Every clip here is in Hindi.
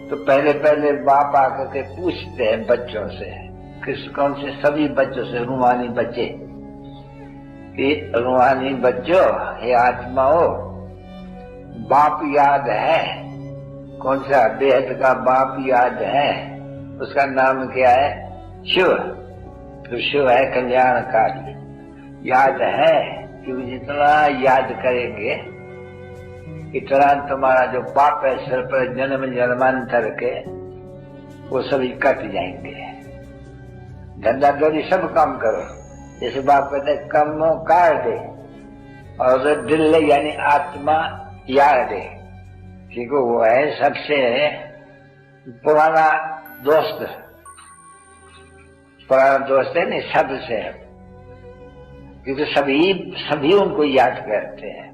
तो पहले पहले बाप आकर के पूछते हैं बच्चों से, कौन से सभी बच्चों से, रूहानी बच्चे, कि रूहानी बच्चों, हे आत्माओं, बाप याद है? कौन सा बेहद का बाप याद है? उसका नाम क्या है? शिव। तो शिव है कल्याणकारी। याद है कि जितना याद करेंगे इतना तुम्हारा जो पाप है सिर पर जन्म जन्मांतर के, वो सभी कट जाएंगे। धंधा दौड़ी सब काम करो, जैसे बाप कहते कमो काट दे, और दिल यानी आत्मा याद दे, ठीक है? वो है सबसे पुराना दोस्त, पुराना दोस्त है नहीं सबसे, क्योंकि सभी उनको याद करते हैं।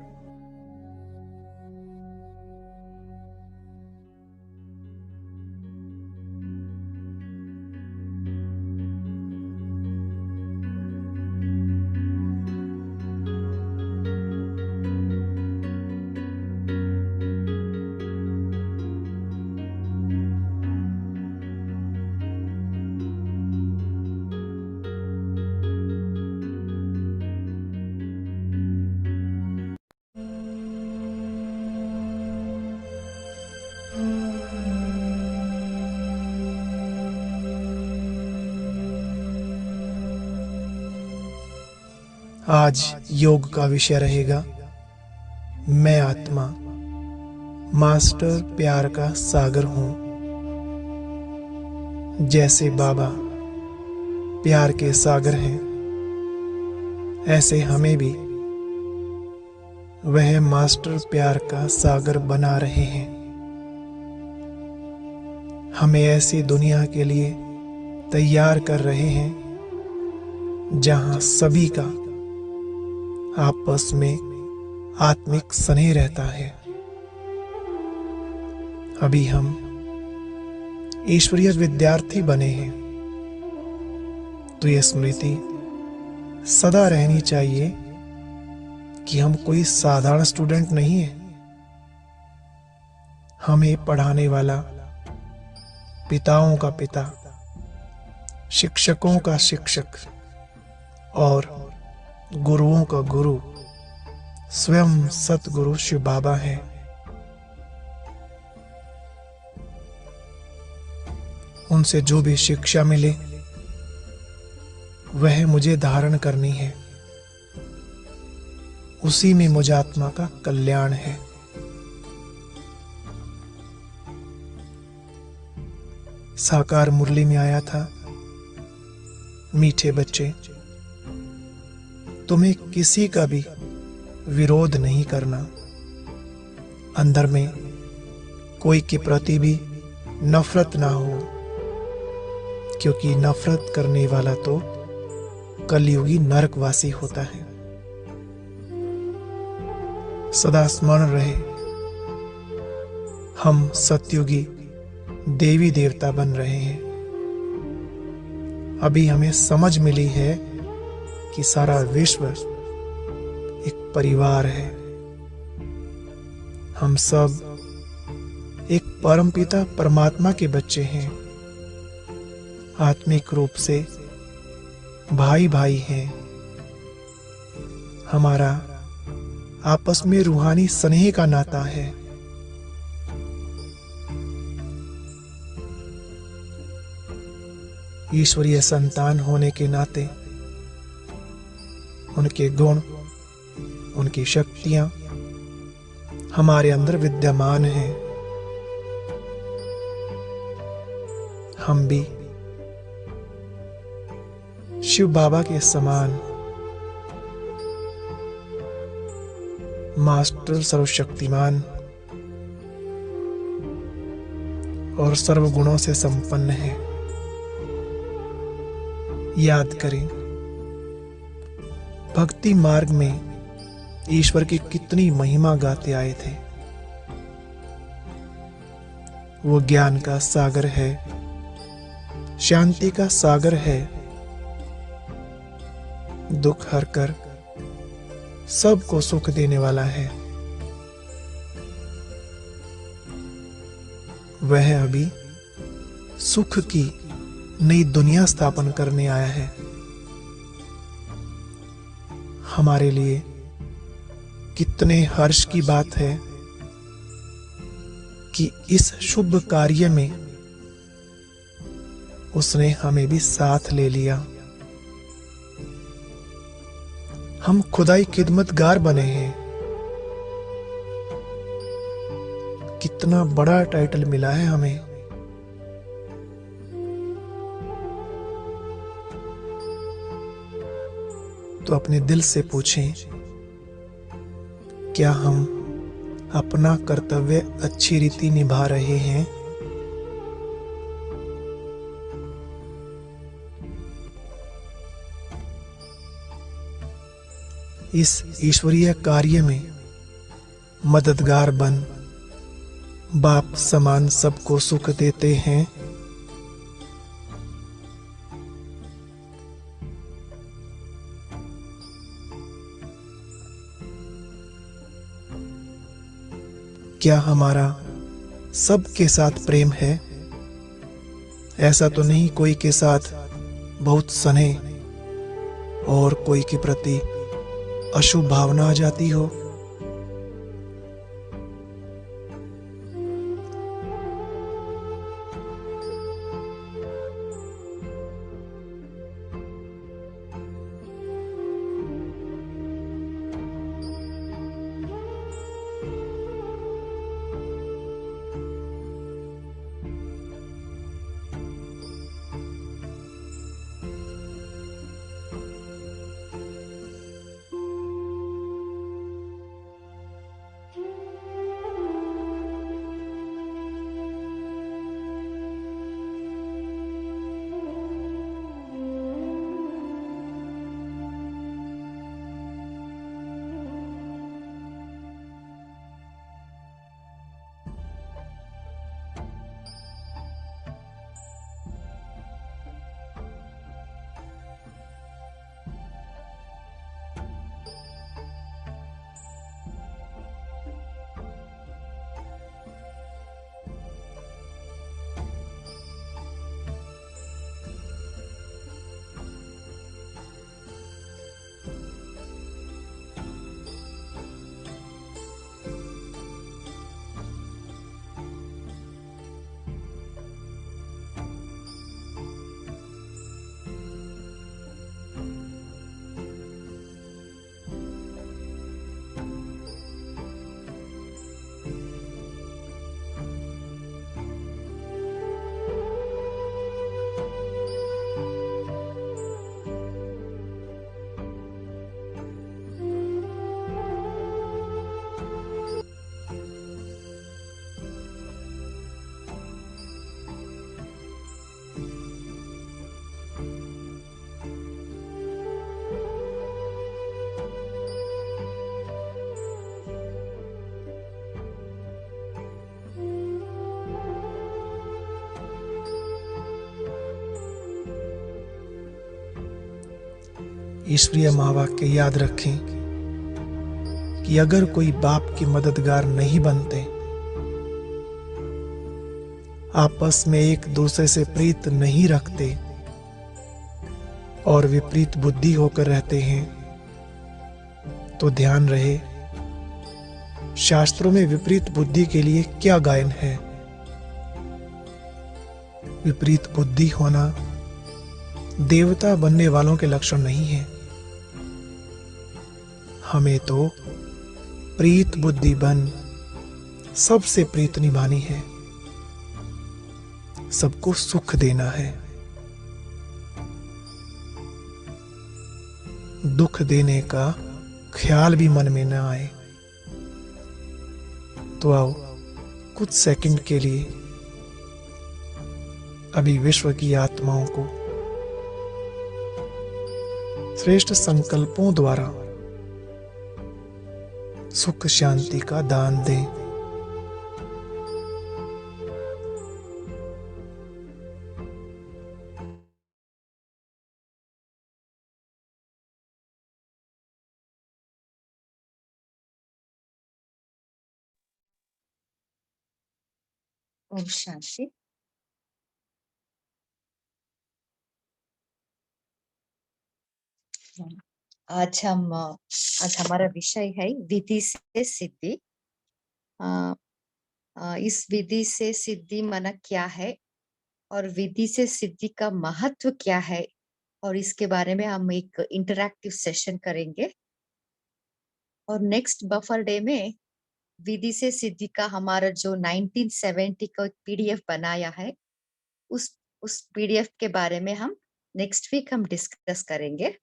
आज योग का विषय रहेगा मैं आत्मा मास्टर प्यार का सागर हूं। जैसे बाबा प्यार के सागर हैं, ऐसे हमें भी वह मास्टर प्यार का सागर बना रहे हैं। हमें ऐसी दुनिया के लिए तैयार कर रहे हैं जहां सभी का आपस में आत्मिक स्नेह रहता है। अभी हम ईश्वरीय विद्यार्थी बने हैं, तो यह स्मृति सदा रहनी चाहिए कि हम कोई साधारण स्टूडेंट नहीं है। हमें पढ़ाने वाला पिताओं का पिता, शिक्षकों का शिक्षक और गुरुओं का गुरु स्वयं सतगुरु शिव बाबा है। उनसे जो भी शिक्षा मिले वह मुझे धारण करनी है, उसी में मुझ आत्मा का कल्याण है। साकार मुरली में आया था, मीठे बच्चे, तुम्हें किसी का भी विरोध नहीं करना, अंदर में कोई के प्रति भी नफरत ना हो, क्योंकि नफरत करने वाला तो कलयुगी नरकवासी होता है। सदा स्मरण रहे, हम सतयुगी देवी देवता बन रहे हैं। अभी हमें समझ मिली है कि सारा विश्व एक परिवार है। हम सब एक परमपिता परमात्मा के बच्चे हैं। आत्मिक रूप से भाई भाई हैं। हमारा आपस में रूहानी स्नेह का नाता है। ईश्वरीय संतान होने के नाते उनके गुण, उनकी शक्तियां हमारे अंदर विद्यमान हैं। हम भी शिव बाबा के समान मास्टर सर्वशक्तिमान और सर्वगुणों से संपन्न हैं। याद करें, भक्ति मार्ग में ईश्वर की कितनी महिमा गाते आए थे। वो ज्ञान का सागर है, शांति का सागर है, दुख हरकर सबको सुख देने वाला है। वह अभी सुख की नई दुनिया स्थापन करने आया है। हमारे लिए कितने हर्ष की बात है कि इस शुभ कार्य में उसने हमें भी साथ ले लिया। हम खुदाई खिदमतगार बने हैं। कितना बड़ा टाइटल मिला है हमें। तो अपने दिल से पूछें, क्या हम अपना कर्तव्य अच्छी रीति निभा रहे हैं? इस ईश्वरीय कार्य में मददगार बन बाप समान सबको सुख देते हैं। क्या हमारा सबके साथ प्रेम है? ऐसा तो नहीं कोई के साथ बहुत स्नेह और कोई के प्रति अशुभ भावना आ जाती हो। ईश्वरीय महावाक्य याद रखें कि अगर कोई बाप के मददगार नहीं बनते, आपस में एक दूसरे से प्रीत नहीं रखते और विपरीत बुद्धि होकर रहते हैं, तो ध्यान रहे शास्त्रों में विपरीत बुद्धि के लिए क्या गायन है। विपरीत बुद्धि होना देवता बनने वालों के लक्षण नहीं है। हमें तो प्रीत बुद्धि बन सबसे प्रीत निभानी है, सबको सुख देना है। दुख देने का ख्याल भी मन में न आए। तो आओ कुछ सेकंड के लिए अभी विश्व की आत्माओं को श्रेष्ठ संकल्पों द्वारा सुख शांति का दान दें। ओम शांति। आज हमारा विषय है विधि से सिद्धि। इस विधि से सिद्धि माना क्या है और विधि से सिद्धि का महत्व क्या है, और इसके बारे में हम एक इंटरैक्टिव सेशन करेंगे। और नेक्स्ट बफर डे में विधि से सिद्धि का हमारा जो 1970 का पीडीएफ बनाया है, उस पीडीएफ के बारे में हम नेक्स्ट वीक हम डिस्कस करेंगे।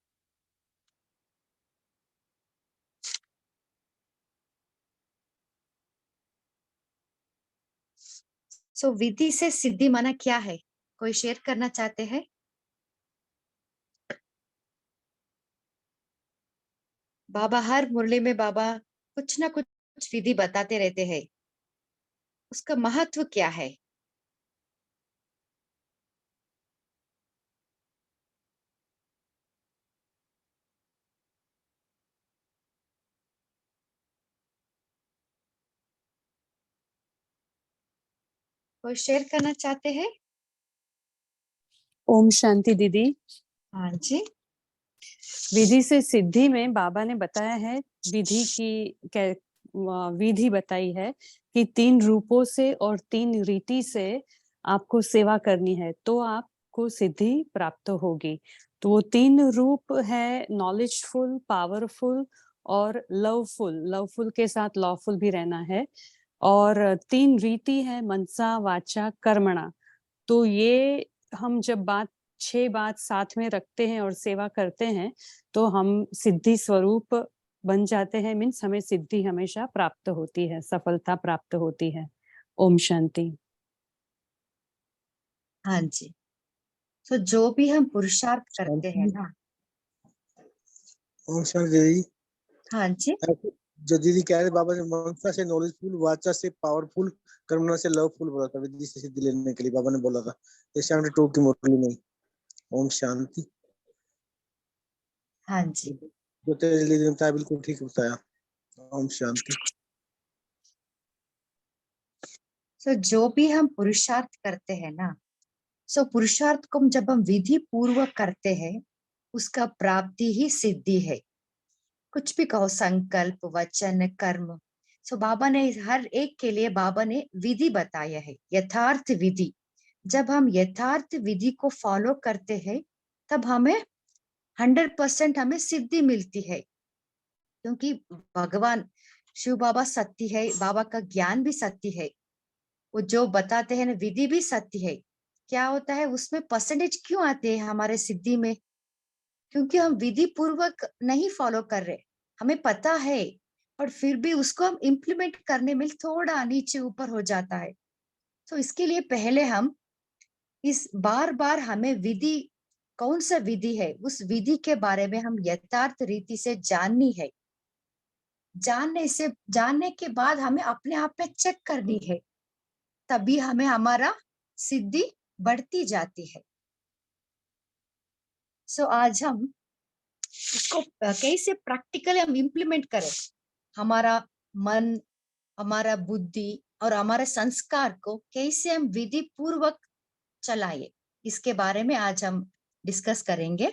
सो विधि से सिद्धि माना क्या है, कोई शेयर करना चाहते हैं? बाबा हर मुरली में बाबा कुछ ना कुछ विधि बताते रहते हैं, उसका महत्व क्या है? कोई शेयर करना चाहते हैं? ओम शांति दीदी। हाँ जी। विधि से सिद्धि में बाबा ने बताया है, विधि की विधि बताई है कि 3 रूपों से और 3 रीति से आपको सेवा करनी है तो आपको सिद्धि प्राप्त होगी। तो वो 3 रूप है नॉलेजफुल, पावरफुल और लवफुल। लवफुल के साथ लॉफुल भी रहना है। और 3 रीति है मनसा, वाचा, कर्मणा। तो ये हम जब 6 बात साथ में रखते हैं और सेवा करते हैं तो हम सिद्धि स्वरूप बन जाते हैं। मीन्स हमें सिद्धि हमेशा प्राप्त होती है, सफलता प्राप्त होती है। ओम शांति। हाँ जी। तो जो भी हम पुरुषार्थ करते हैं ना। ओम शांति दीदी। हाँ जी। जो दीदी कह रहे बाबा ने मनसा से नॉलेजफुल, वाचा से पावरफुल, कर्मणा से लवफुल बोला था विधि से सिद्धि लेने के लिए बाबा ने बोला था। ये 72 की मुरली में। ओम शांति। हाँ जी। जो तेरे लिए बताया बिल्कुल ठीक बताया। ओम शांति। तो जो भी हम पुरुषार्थ करते हैं ना, सो पुरुषार्थ को जब हम विधि पूर्वक करते हैं उसका प्राप्ति ही सिद्धि है। कुछ भी कहो, संकल्प, वचन, कर्म। सो बाबा ने हर एक के लिए बाबा ने विधि बताया है, यथार्थ विधि। जब हम यथार्थ विधि को फॉलो करते हैं तब हमें 100% हमें सिद्धि मिलती है, क्योंकि भगवान शिव बाबा सत्य है, बाबा का ज्ञान भी सत्य है, वो जो बताते हैं ना विधि भी सत्य है। क्या होता है उसमें परसेंटेज क्यों आते हैं हमारे सिद्धि में? क्योंकि हम विधि पूर्वक नहीं फॉलो कर रहे, हमें पता है और फिर भी उसको हम इम्प्लीमेंट करने में थोड़ा नीचे ऊपर हो जाता है। तो इसके लिए पहले हम इस बार बार हमें विधि, कौन सा विधि है, उस विधि के बारे में हम यथार्थ रीति से जाननी है। जानने के बाद हमें अपने आप पे चेक करनी है, तभी हमें हमारा सिद्धि बढ़ती जाती है। सो आज हम इसको कैसे प्रैक्टिकली हम इम्प्लीमेंट करें, हमारा मन, हमारा बुद्धि और हमारे संस्कार को कैसे हम विधि पूर्वक चलाए, इसके बारे में आज हम डिस्कस करेंगे।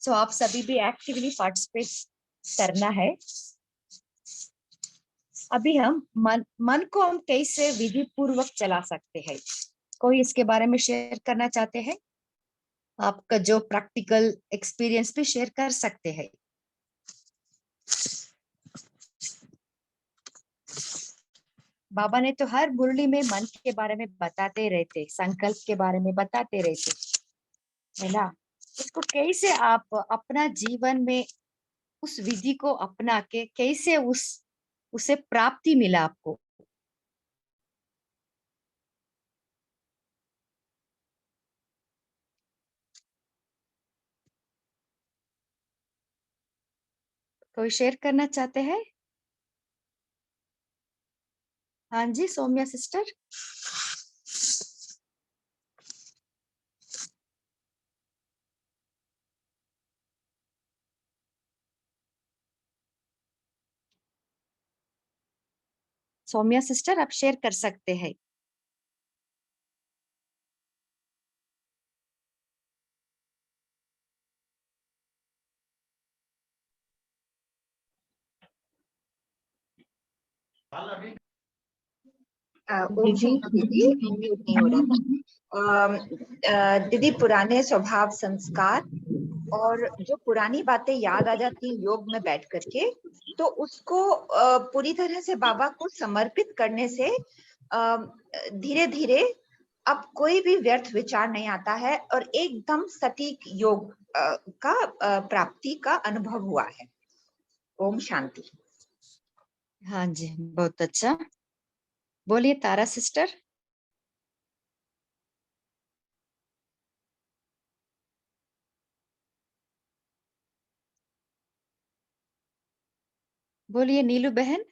सो आप सभी भी एक्टिवली पार्टिसिपेट करना है। अभी हम मन को हम कैसे विधि पूर्वक चला सकते हैं, कोई इसके बारे में शेयर करना चाहते हैं? आपका जो प्रैक्टिकल एक्सपीरियंस भी शेयर कर सकते हैं। बाबा ने तो हर मुरली में मन के बारे में बताते रहते, संकल्प के बारे में बताते रहते, है ना? इसको कैसे आप अपना जीवन में उस विधि को अपना के कैसे उसे प्राप्ति मिला आपको? कोई शेयर करना चाहते हैं? हाँ जी, सौम्या सिस्टर। सौम्या सिस्टर, आप शेयर कर सकते हैं। ओम शांति दीदी, म्यूट नहीं हो रहा था। दीदी, पुराने स्वभाव संस्कार और जो पुरानी बातें याद आ जाती हैं योग में बैठ करके, तो उसको पूरी तरह से बाबा को समर्पित करने से धीरे धीरे अब कोई भी व्यर्थ विचार नहीं आता है और एकदम सटीक योग का प्राप्ति का अनुभव हुआ है। ओम शांति। हाँ जी, बहुत अच्छा। बोलिए तारा सिस्टर। बोलिए नीलू बहन।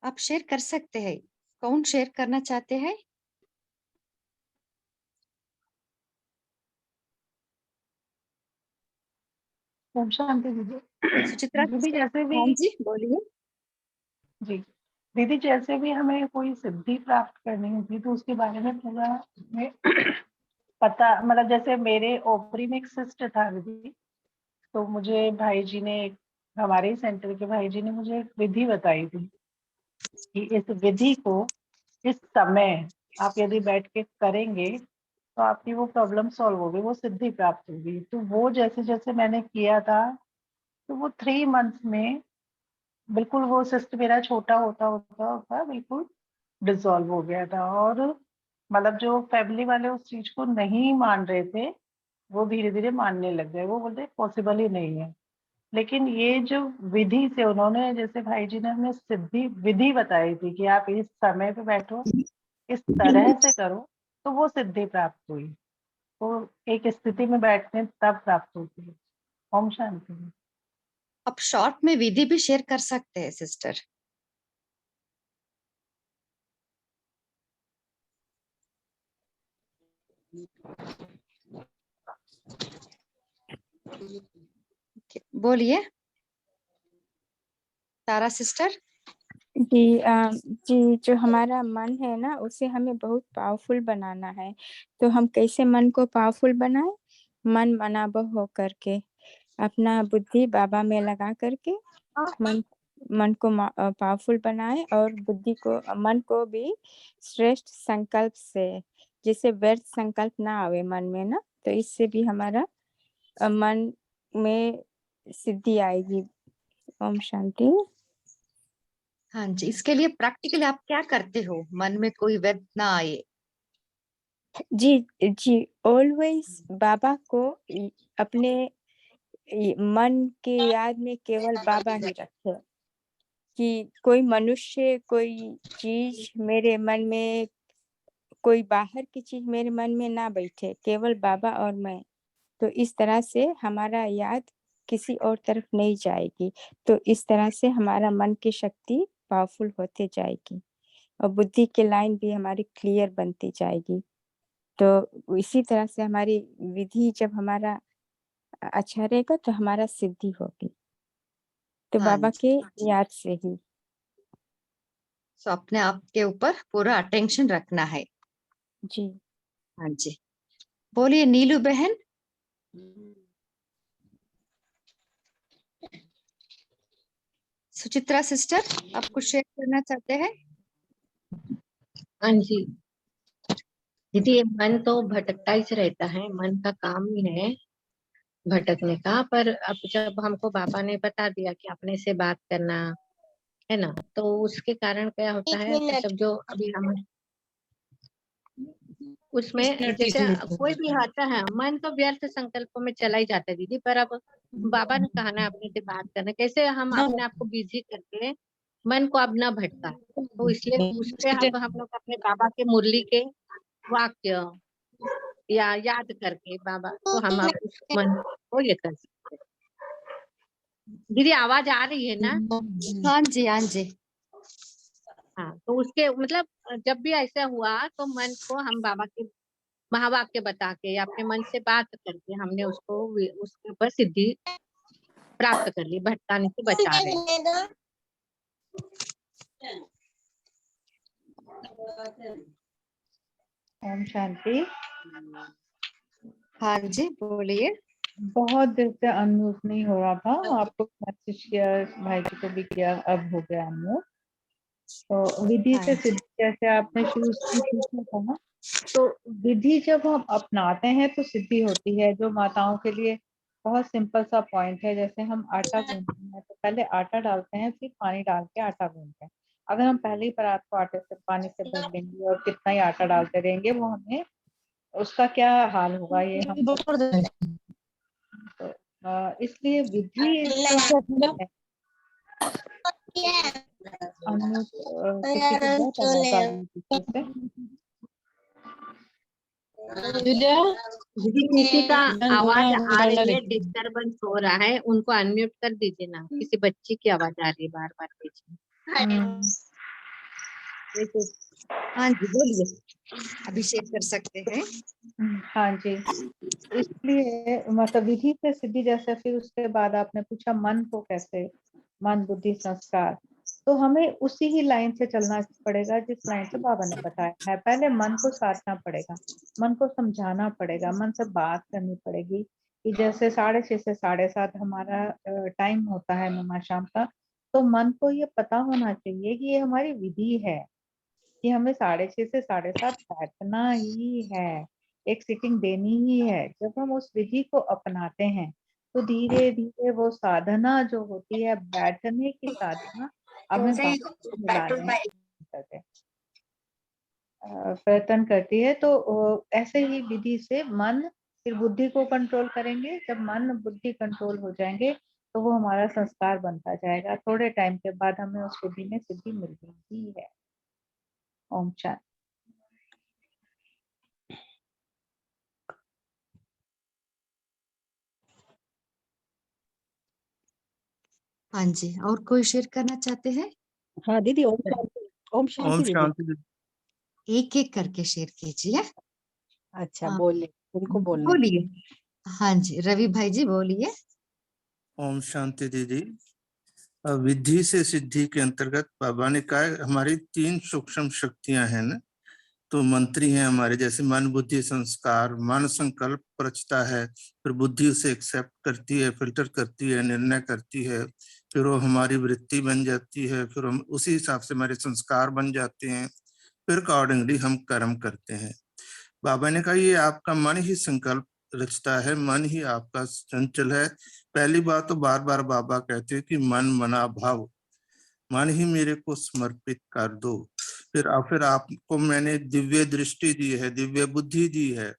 आप शेयर कर सकते हैं। कौन शेयर करना चाहते हैं? ओम शांति दीदी। सुचित्रा दीदी सिस्टर। जैसे भी हाँ जी, बोलिए। जी दीदी जैसे भी हमें कोई सिद्धि प्राप्त करनी होती है तो उसके बारे में पूरा हमें पता, मतलब जैसे मेरे ओपरी में एक सिस्ट था दीदी, तो मुझे भाई जी ने, हमारे ही सेंटर के भाई जी ने मुझे एक विधि बताई थी कि इस विधि को इस समय आप यदि बैठ के करेंगे तो आपकी वो प्रॉब्लम सॉल्व होगी, वो सिद्धि प्राप्त होगी। तो वो जैसे जैसे मैंने किया था तो वो 3 मंथ्स में बिल्कुल वो सिस्ट मेरा छोटा होता होता होता बिल्कुल डिसॉल्व हो गया था। और मतलब जो फैमिली वाले उस चीज को नहीं मान रहे थे वो धीरे धीरे मानने लग गए। वो बोलते पॉसिबल ही नहीं है। लेकिन ये जो विधि से उन्होंने, जैसे भाई जी ने हमें सिद्धि विधि बताई थी कि आप इस समय पे बैठो, इस तरह से करो, तो वो सिद्धि प्राप्त हुई। तो एक स्थिति में बैठने तब प्राप्त होती है। ओम शांति। आप शॉर्ट में विधि भी शेयर कर सकते हैं सिस्टर। बोलिए तारा सिस्टर। जी जी, जो हमारा मन है ना उसे हमें बहुत पावरफुल बनाना है। तो हम कैसे मन को पावरफुल बनाए? मन मनाबह हो करके, अपना बुद्धि बाबा में लगा करके मन मन को पावरफुल बनाए, और बुद्धि को, मन को भी श्रेष्ठ संकल्प से, जिससे व्यर्थ संकल्प ना आवे मन में ना, तो इससे भी हमारा मन में सिद्धि आएगी। ओम शांति। हाँ जी, इसके लिए प्रैक्टिकली आप क्या करते हो मन में कोई व्यर्थ ना आए? जी जी, ऑलवेज बाबा को अपने मन के याद में केवल बाबा ही रखे, कि कोई मनुष्य, कोई चीज मेरे मन में, कोई बाहर की चीज मेरे मन में ना बैठे, केवल बाबा और मैं। तो इस तरह से हमारा याद किसी और तरफ नहीं जाएगी। तो इस तरह से हमारा मन की शक्ति पावरफुल होते जाएगी, और बुद्धि की लाइन भी हमारी क्लियर बनती जाएगी। तो इसी तरह से हमारी विधि जब हमारा अच्छा रहेगा तो हमारा सिद्धि होगी। तो हाँ बाबा जी, के याद से ही। तो अपने आप के ऊपर पूरा अटेंशन रखना है। जी हाँ जी, बोलिए नीलू बहन। सुचित्रा सिस्टर, आप कुछ शेयर करना चाहते हैं? हाँ जी दीदी, ये मन तो भटकता ही से रहता है, मन का काम ही है भटकने का। पर अब जब हमको बाबा ने बता दिया कि अपने से बात करना है ना, तो उसके कारण क्या होता है, जब जो अभी हम उसमें जैसे कोई भी आता है मन तो व्यर्थ संकल्पों में चला ही जाता है दीदी, पर अब बाबा ने कहा ना अपने से बात करना, कैसे हम अपने आप को बिजी करके मन को अब ना भटका, तो इसलिए उस पे अब हम लोग अपने बाबा के मुरली के वाक्य या याद करके बाबा, तो हम अब उस मन को ये कर सकते हैं। दीदी आवाज आ रही है ना? हाँ जी, हाँ जी। हाँ, तो उसके मतलब जब भी ऐसा हुआ तो मन को हम बाबा के महावाक्य बता के या अपने मन से बात करके हमने उसको उसके ऊपर सिद्धि प्राप्त कर ली, भटकाने से बचा रहे। ओम शांति। हाँ जी, बोलिए। बहुत देर से अनम्यूट नहीं हो रहा था, आपको मैसेज किया, भाई जी को भी किया, अब हो गया अनम्यूट। तो विधि से सिद्धि जैसे आपने शुरू से पूछा था ना, तो विधि जब हम अपनाते हैं तो सिद्धि होती है, जो माताओं के लिए बहुत सिंपल सा पॉइंट है। जैसे हम आटा गूंथते हैं तो पहले आटा डालते हैं, फिर पानी डाल के आटा गूंथते हैं। अगर हम पहले ही परात को आटे से पानी से भर देंगे और कितना ही आटा डालते रहेंगे, वो हमें उसका क्या हाल होगा ये हम तो इसलिए विधि दीदी किसी का आवाज आ रही है, डिस्टरबेंस हो रहा है, उनको अनम्यूट कर दीजिए ना, किसी बच्ची की आवाज आ रही है बार बार पीछे। हाँ जी, बोलिए, अभिषेक कर सकते हैं। हाँ जी, इसलिए मतलब विधि से सिद्धि जैसे, फिर उसके बाद आपने पूछा मन को कैसे, मन बुद्धि संस्कार, तो हमें उसी ही लाइन से चलना पड़ेगा जिस लाइन से बाबा ने बताया है। पहले मन को साधना पड़ेगा, मन को समझाना पड़ेगा, मन से बात करनी पड़ेगी कि जैसे 6:30 से 7:30 हमारा टाइम होता है नमा शाम का, तो मन को ये पता होना चाहिए कि ये हमारी विधि है कि हमें 6:30 से 7:30 बैठना ही है, एक सिटिंग देनी ही है। जब हम उस विधि को अपनाते हैं तो धीरे धीरे वो साधना जो होती है, बैठने की साधना, हमें बाबा को मिलाने में प्रयत्न करती है। तो ऐसे ही विधि से मन फिर बुद्धि को कंट्रोल करेंगे। जब मन बुद्धि कंट्रोल हो जाएंगे तो वो हमारा संस्कार बनता जाएगा। थोड़े टाइम के बाद हमें उस विधि में सिद्धि मिल रही है। ओम शांति। हाँ जी, और कोई शेयर करना चाहते हैं? हाँ दीदी, ओम शांति। ओम शांति दीदी। एक एक करके शेयर कीजिए। अच्छा बोलिए, उनको बोलना। बोलिए। हाँ जी, रवि भाई जी बोलिए। ओम शांति दीदी। विधि से सिद्धि के अंतर्गत बाबा ने कहा हमारी 3 सूक्ष्म शक्तियां हैं ना, तो मंत्री हैं हमारे, जैसे मन बुद्धि संस्कार। मन संकल्प रचता है, फिर बुद्धि उसे एक्सेप्ट करती है, फिल्टर करती है, निर्णय करती है, फिर वो हमारी वृत्ति बन जाती है, फिर हम उसी हिसाब से हमारे संस्कार बन जाते हैं, फिर अकॉर्डिंगली हम कर्म करते हैं। बाबा ने कहा ये आपका मन ही संकल्प रचता है, मन ही आपका चंचल है। पहली बात तो बार बार बाबा कहते हैं कि मन मना भाव, मन ही मेरे को समर्पित कर दो। फिर आपको मैंने दिव्य दृष्टि दी है, दिव्य बुद्धि दी है,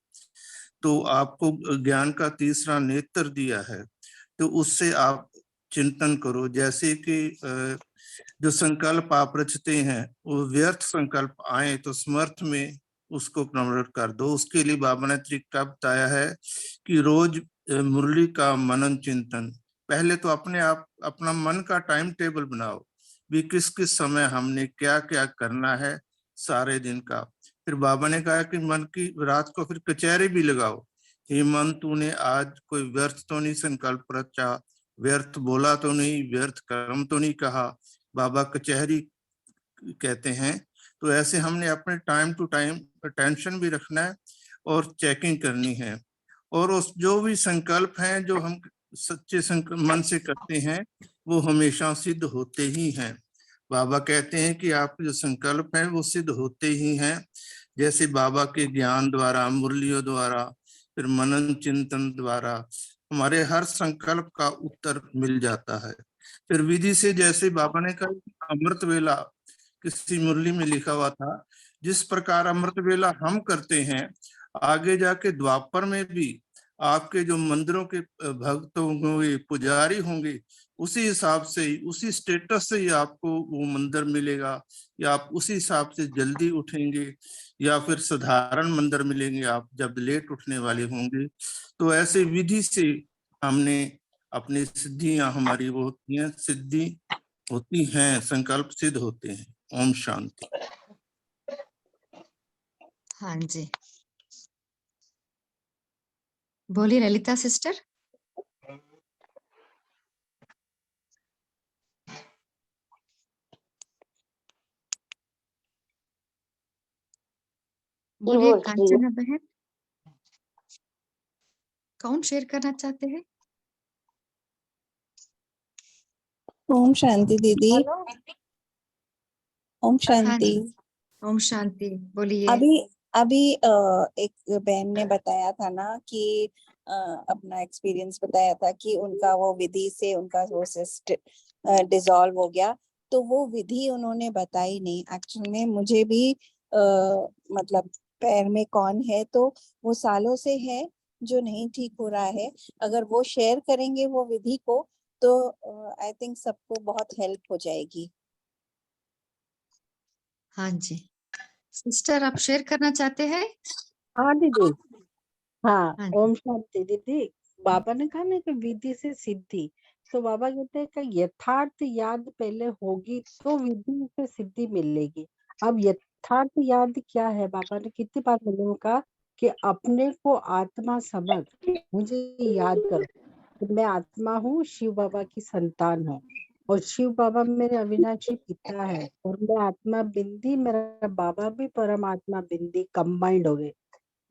तो आपको ज्ञान का तीसरा नेत्र दिया है, तो उससे आप चिंतन करो। जैसे कि जो संकल्प आप रचते हैं वो व्यर्थ संकल्प आए तो समर्थ में उसको कन्वर्ट कर दो। उसके लिए बाबा ने तरीका बताया है कि रोज मुरली का मनन चिंतन। पहले तो अपने आप अपना मन का टाइम टेबल बनाओ भी किस किस समय हमने क्या क्या करना है सारे दिन का। फिर बाबा ने कहा कि मन की रात को फिर कचहरी भी लगाओ, हे मन तूने आज कोई व्यर्थ तो नहीं संकल्प रचा, व्यर्थ बोला तो नहीं, व्यर्थ कर्म तो नहीं कहा। बाबा कचहरी कहते हैं। तो ऐसे हमने अपने टाइम टू टाइम अटेंशन भी रखना है और चेकिंग करनी है। और उस जो भी संकल्प हैं जो हम सच्चे मन से करते हैं वो हमेशा सिद्ध होते ही हैं। बाबा कहते हैं कि आपके जो संकल्प हैं वो सिद्ध होते ही हैं। जैसे बाबा के ज्ञान द्वारा, मुरलियों द्वारा, फिर मनन चिंतन द्वारा हमारे हर संकल्प का उत्तर मिल जाता है। फिर विधि से, जैसे बाबा ने कहा अमृत वेला किसी मुरली में लिखा हुआ था, जिस प्रकार अमृत वेला हम करते हैं, आगे जाके द्वापर में भी आपके जो मंदिरों के भक्त होंगे, पुजारी होंगे, उसी हिसाब से ही, उसी स्टेटस से ही आपको वो मंदिर मिलेगा, या आप उसी हिसाब से जल्दी उठेंगे, या फिर साधारण मंदिर मिलेंगे आप जब लेट उठने वाले होंगे। तो ऐसे विधि से हमने अपनी सिद्धियां हमारी वो होती हैं, सिद्धि होती हैं, संकल्प सिद्ध होते हैं। ओम शांति। हाँ जी, बोलिए ललिता सिस्टर। बोलिए कांचना बहन, कौन शेयर करना चाहते हैं? ओम शांति दीदी। ओम हाँ शांति। जी, ओम शांति, बोलिए। अभी एक बहन ने बताया था ना कि अपना एक्सपीरियंस बताया था कि उनका वो विधि से उनका वो सिस्ट डिसॉल्व हो गया। तो वो विधि उन्होंने बताई नहीं। एक्चुअल में मुझे भी मतलब पैर में कौन है तो वो सालों से है जो नहीं ठीक हो रहा है। अगर वो शेयर करेंगे वो विधि को तो आई थिंक सबको बहुत हेल्प हो जाएगी। हाँ जी, सिस्टर आप शेयर करना चाहते हैं? हाँ दीदी। हाँ, हाँ ओम शांति दीदी। बाबा ने कहा ना कि विधि से सिद्धि, तो बाबा कहते हैं कि यथार्थ याद पहले होगी तो विधि से सिद्धि मिलेगी। अब यथार्थ याद क्या है? बाबा ने कितनी बार लोगों का कि अपने को आत्मा समझ, मुझे याद करो कि मैं आत्मा हूँ, शिव बाबा की संतान हूँ और शिव बाबा मेरे अविनाशी पिता है और मैं आत्मा बिंदी, मेरा बाबा भी परमात्मा बिंदी, कंबाइंड हो गए।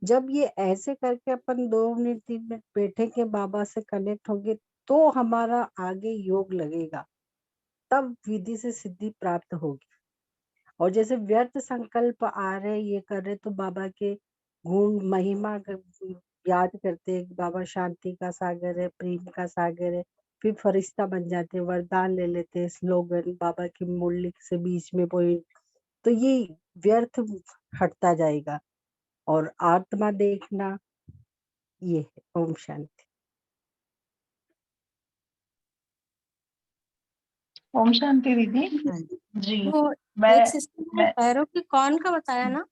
जब ये ऐसे करके अपन 2 मिनट 3 मिनट बैठेंगे, बाबा से कनेक्ट होंगे तो हमारा आगे योग लगेगा, तब विधि से सिद्धि प्राप्त होगी। और जैसे व्यर्थ संकल्प आ रहे, ये कर रहे, तो बाबा के गुण महिमा याद करते हैं। बाबा शांति का सागर है, प्रेम का सागर है, फिर फरिश्ता बन जाते हैं, वरदान ले लेते हैं, स्लोगन बाबा की मुरली से बीच में पॉइंट, तो ये व्यर्थ हटता जाएगा। और आत्मा देखना, ये है। ओम शांति। ओम शांति दीदी। हाँ जी। जी वो मैं एक सिस्टर ने पैरों के कौन का बताया ना?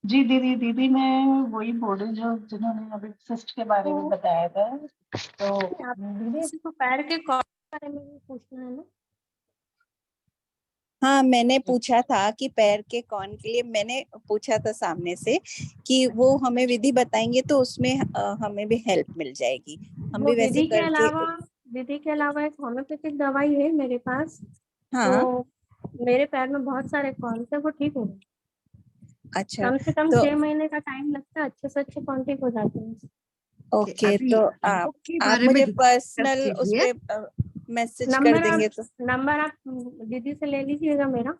जी दीदी मैं वही बोल रही जो जिन्होंने अभी सिस्ट के बारे में बताया था। तो आप दीदी किसी को पैर के कौन के बारे में भी पूछना है ना? हाँ, मैंने पूछा था कि पैर के कौन के लिए, मैंने पूछा था सामने से कि वो हमें विधि बताएंगे तो उसमें हमें भी हेल्प मिल जाएगी। हम वो भी वैसे विधि के अलावा एक होम्योपैथिक दवाई है मेरे पास। हाँ। तो मेरे पैर में बहुत सारे कौन थे, वो ठीक हो गए। अच्छा, कम से कम तो 6 महीने का टाइम लगता है, अच्छे से अच्छे कौन ठीक हो जाते हैं। ओके, अभी तो योग के आप बारे में मुझे डिस्कस पर्सनल उस कीजिए। पे मैसेज कर देंगे तो। नंबर आप दीदी से ले लीजिएगा मेरा।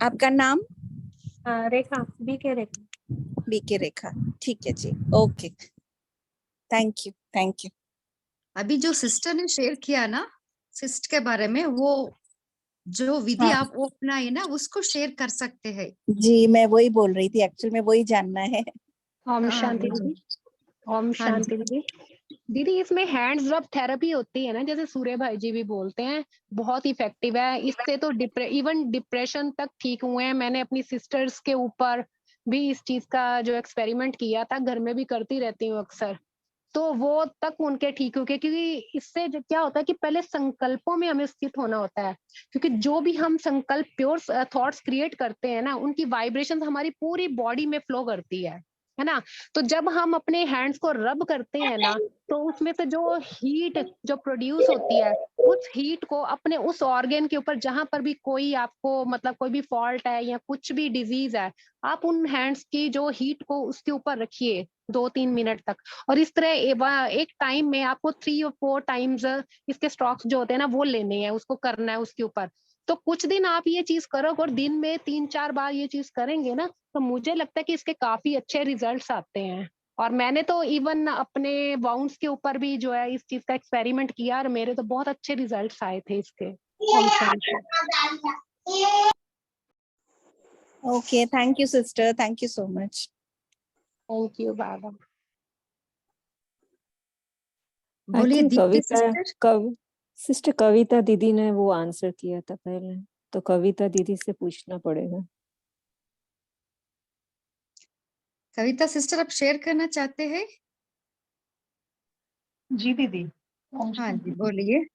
आपका नाम? रेखा, बीके रेखा। बीके रेखा, ठीक है जी। Okay, thank you. अभी जो सिस्टर ने शेयर किया ना सिस्ट के बारे में, वो जो विधि हाँ आप वो अपनाए ना उसको शेयर कर सकते हैं। जी, मैं वही बोल रही थी, एक्चुअल में वही जानना है। ओम हाँ शांति जी, दीदी। ओम हाँ शांति जी, दीदी। दीदी इसमें हैंड्स रब थेरेपी होती है ना, जैसे सूर्य भाई जी भी बोलते हैं, बहुत इफेक्टिव है। इससे तो इवन डिप्रेशन तक ठीक हुए हैं। मैंने अपनी सिस्टर्स के ऊपर भी इस चीज का जो एक्सपेरिमेंट किया था, घर में भी करती रहती हूँ अक्सर, तो वो तक उनके ठीक हो गए। क्योंकि इससे क्या होता है कि पहले संकल्पों में हमें स्थित होना होता है, क्योंकि जो भी हम संकल्प प्योर थॉट्स क्रिएट करते हैं ना, उनकी वाइब्रेशन हमारी पूरी बॉडी में फ्लो करती है ना। तो जब हम अपने हैंड्स को रब करते हैं ना, तो उसमें से जो हीट जो प्रोड्यूस होती है, उस हीट को अपने उस ऑर्गन के ऊपर जहां पर भी कोई आपको मतलब कोई भी फॉल्ट है या कुछ भी डिजीज है, आप उन हैंड्स की जो हीट को उसके ऊपर रखिए 2-3 मिनट तक। और इस तरह एक टाइम में आपको 3 और 4 टाइम्स इसके स्ट्रोक्स जो होते हैं ना वो लेने हैं, उसको करना है उसके ऊपर। तो कुछ दिन आप ये चीज करो और दिन में 3-4 बार ये चीज करेंगे ना, तो मुझे लगता है कि इसके काफी अच्छे रिजल्ट्स आते हैं। और मैंने तो इवन अपने बाउंस के ऊपर भी जो है इस चीज का एक्सपेरिमेंट किया और मेरे तो बहुत अच्छे रिजल्ट्स आए थे इसके। Om Shanti. Okay, thank you, sister. Thank you so much. Thank you बाबा। आई बोलिए think Deepti Kavita sister. Sister Kavita दीदी ने वो आंसर किया था पहले, तो कविता दीदी से पूछना पड़ेगा। कविता सिस्टर आप शेयर करना चाहते हैं? जी दीदी। हाँ जी बोलिए।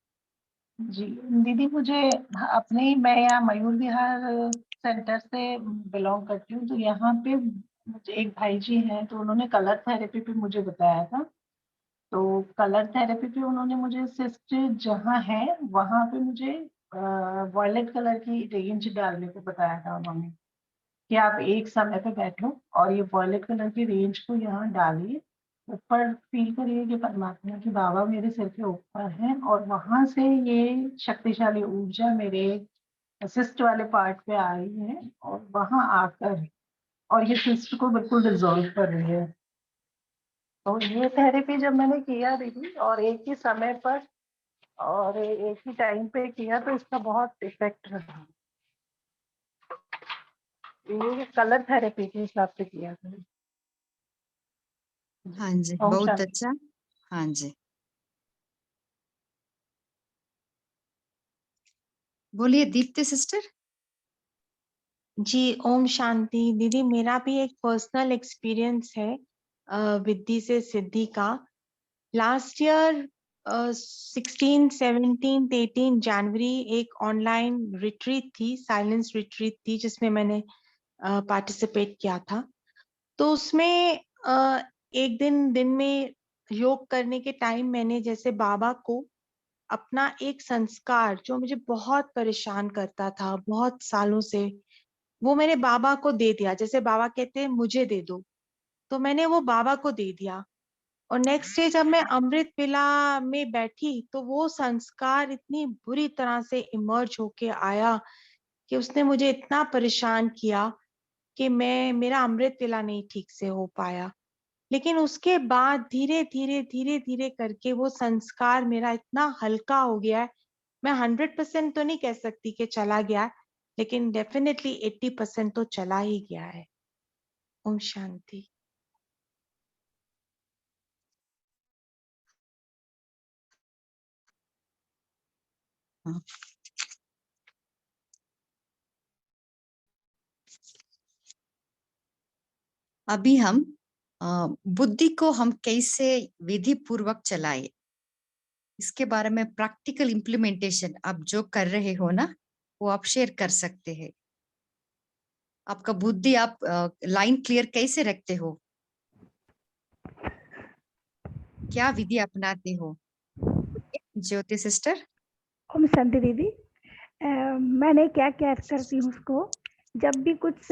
जी दीदी, मुझे अपने मैं यहाँ मयूर विहार सेंटर से बिलोंग करती हूँ, तो यहाँ पे मुझे एक भाई जी हैं, तो उन्होंने कलर थेरेपी पे मुझे बताया था। तो कलर थेरेपी पे उन्होंने मुझे सिस्ट जहाँ है वहाँ पे मुझे वॉयलेट कलर की रेंज डालने को बताया था उन्होंने, कि आप एक समय पे बैठो और ये वॉयलेट कलर की रेंज को यहाँ डालिए, ऊपर फील करिए कि परमात्मा की बाबा मेरे सिर के ऊपर हैं, और वहां से ये शक्तिशाली ऊर्जा मेरे सिस्ट वाले पार्ट पे आ रही है और वहां आकर और ये सिस्ट को बिल्कुल डिजोल्व कर रही है। तो ये थेरेपी जब मैंने किया दीदी, और एक ही समय पर और एक ही टाइम पे किया, तो इसका बहुत इफेक्ट रहा। ये कलर थेरेपी के हिसाब से किया था। हाँ जी ओम बहुत शांति। अच्छा। हाँ जी बोलिए दीप्ति सिस्टर। जी ओम शांति। दीदी मेरा भी एक पर्सनल एक्सपीरियंस है विद्धि से सिद्धि का। लास्ट ईयर 16, 17, 18 जनवरी एक ऑनलाइन रिट्रीट थी, साइलेंस रिट्रीट थी, जिसमें मैंने पार्टिसिपेट किया था। तो उसमें एक दिन में योग करने के टाइम मैंने जैसे बाबा को अपना एक संस्कार जो मुझे बहुत परेशान करता था बहुत सालों से, वो मैंने बाबा को दे दिया। जैसे बाबा कहते हैं मुझे दे दो, तो मैंने वो बाबा को दे दिया। और नेक्स्ट डे जब मैं अमृत वेला में बैठी, तो वो संस्कार इतनी बुरी तरह से इमर्ज होके आया कि उसने मुझे इतना परेशान किया कि मेरा अमृत वेला नहीं ठीक से हो पाया। लेकिन उसके बाद धीरे धीरे धीरे धीरे करके वो संस्कार मेरा इतना हल्का हो गया है। मैं 100% तो नहीं कह सकती कि चला गया है, लेकिन डेफिनेटली 80% तो चला ही गया है। ओम शांति। हाँ। अभी हम बुद्धि को हम कैसे विधि पूर्वक चलाए, इसके बारे में प्रैक्टिकल इम्प्लीमेंटेशन आप जो कर रहे हो ना, वो आप शेयर कर सकते हैं। आपका बुद्धि आप लाइन क्लियर कैसे रखते हो, क्या विधि अपनाते हो? ज्योति सिस्टर। ओम शांति दीदी। मैंने क्या क्या करती हूँ उसको, जब भी कुछ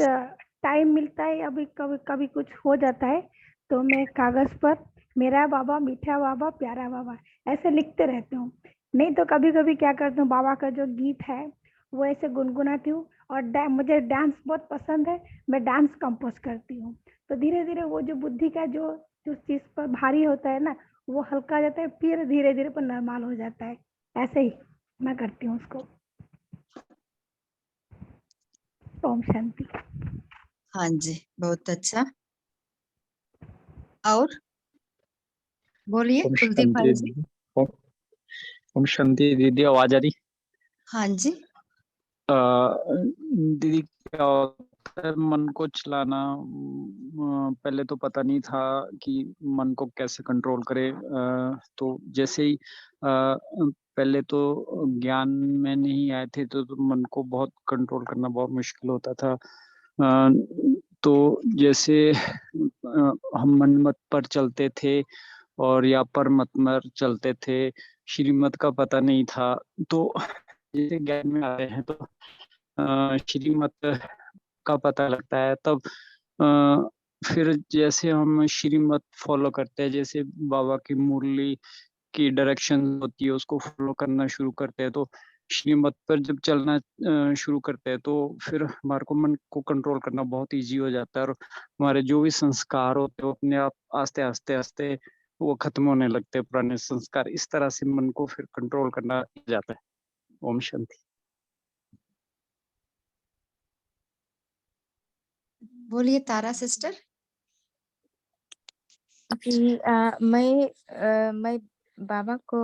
टाइम मिलता है या कभी कभी कुछ हो जाता है, तो मैं कागज पर मेरा बाबा, मीठा बाबा, प्यारा बाबा ऐसे लिखते रहती हूँ। नहीं तो कभी कभी क्या करती हूँ, बाबा का जो गीत है वो ऐसे गुनगुनाती हूँ। और मुझे डांस बहुत पसंद है, मैं डांस कंपोज करती हूँ। तो धीरे धीरे वो जो बुद्धि का जो जो चीज पर भारी होता है ना, वो हल्का हो जाता है, फिर धीरे धीरे पर नॉर्मल हो जाता है। ऐसे ही मैं करती हूँ उसको। ओम शांति। हाँ जी बहुत अच्छा। और बोलिए ओम कुलदीप भाई शांति जी। दीदी। ओम शांति दीदी, आवाज आ रही? हाँ जी। दीदी क्या होता है, मन को चलाना पहले तो पता नहीं था कि मन को कैसे कंट्रोल करे। तो जैसे ही पहले तो ज्ञान में नहीं आए थे, तो मन को बहुत कंट्रोल करना बहुत मुश्किल होता था। तो जैसे हम मनमत पर चलते थे और या परमत पर चलते थे, श्रीमत का पता नहीं था। तो जैसे ज्ञान में आते हैं तो श्रीमत का पता लगता है। तब फिर जैसे हम श्रीमत फॉलो करते हैं, जैसे बाबा की मुरली की डायरेक्शन होती है उसको फॉलो करना शुरू करते हैं, तो श्रीमत पर जब चलना शुरू करते हैं, तो फिर हमारे को मन को कंट्रोल करना बहुत इजी हो जाता है। और हमारे जो भी संस्कार होते हैं वो अपने आप आस्ते आस्ते आस्ते वो खत्म होने लगते हैं, पुराने संस्कार। इस तरह से मन को फिर कंट्रोल करना जाता है। ओम शांति। बोलिए तारा सिस्टर। जी मैं बाबा को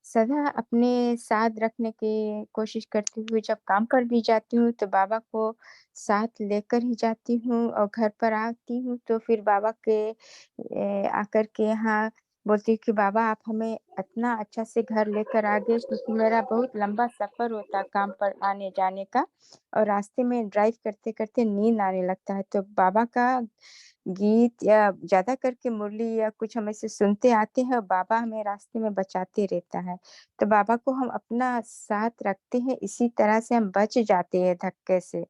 सदा अपने साथ रखने की कोशिश करती हूँ। जब काम पर भी जाती हूँ तो बाबा को साथ लेकर ही जाती हूँ और घर पर आती हूँ तो फिर बाबा के आकर के यहाँ बोलती हूँ कि बाबा आप हमें इतना अच्छा से घर लेकर आ गए, क्योंकि मेरा बहुत लंबा सफ़र होता है काम पर आने-जाने का और रास्ते में ड्राइव करते-करते नींद आने लगता है। तो बाबा का गीत या ज़्यादा करके मुरली या कुछ हम ऐसे सुनते आते हैं और बाबा हमें रास्ते में बचाते रहता है। तो बाबा को हम अपना साथ रखते हैं, इसी तरह से हम बच जाते हैं धक्के से।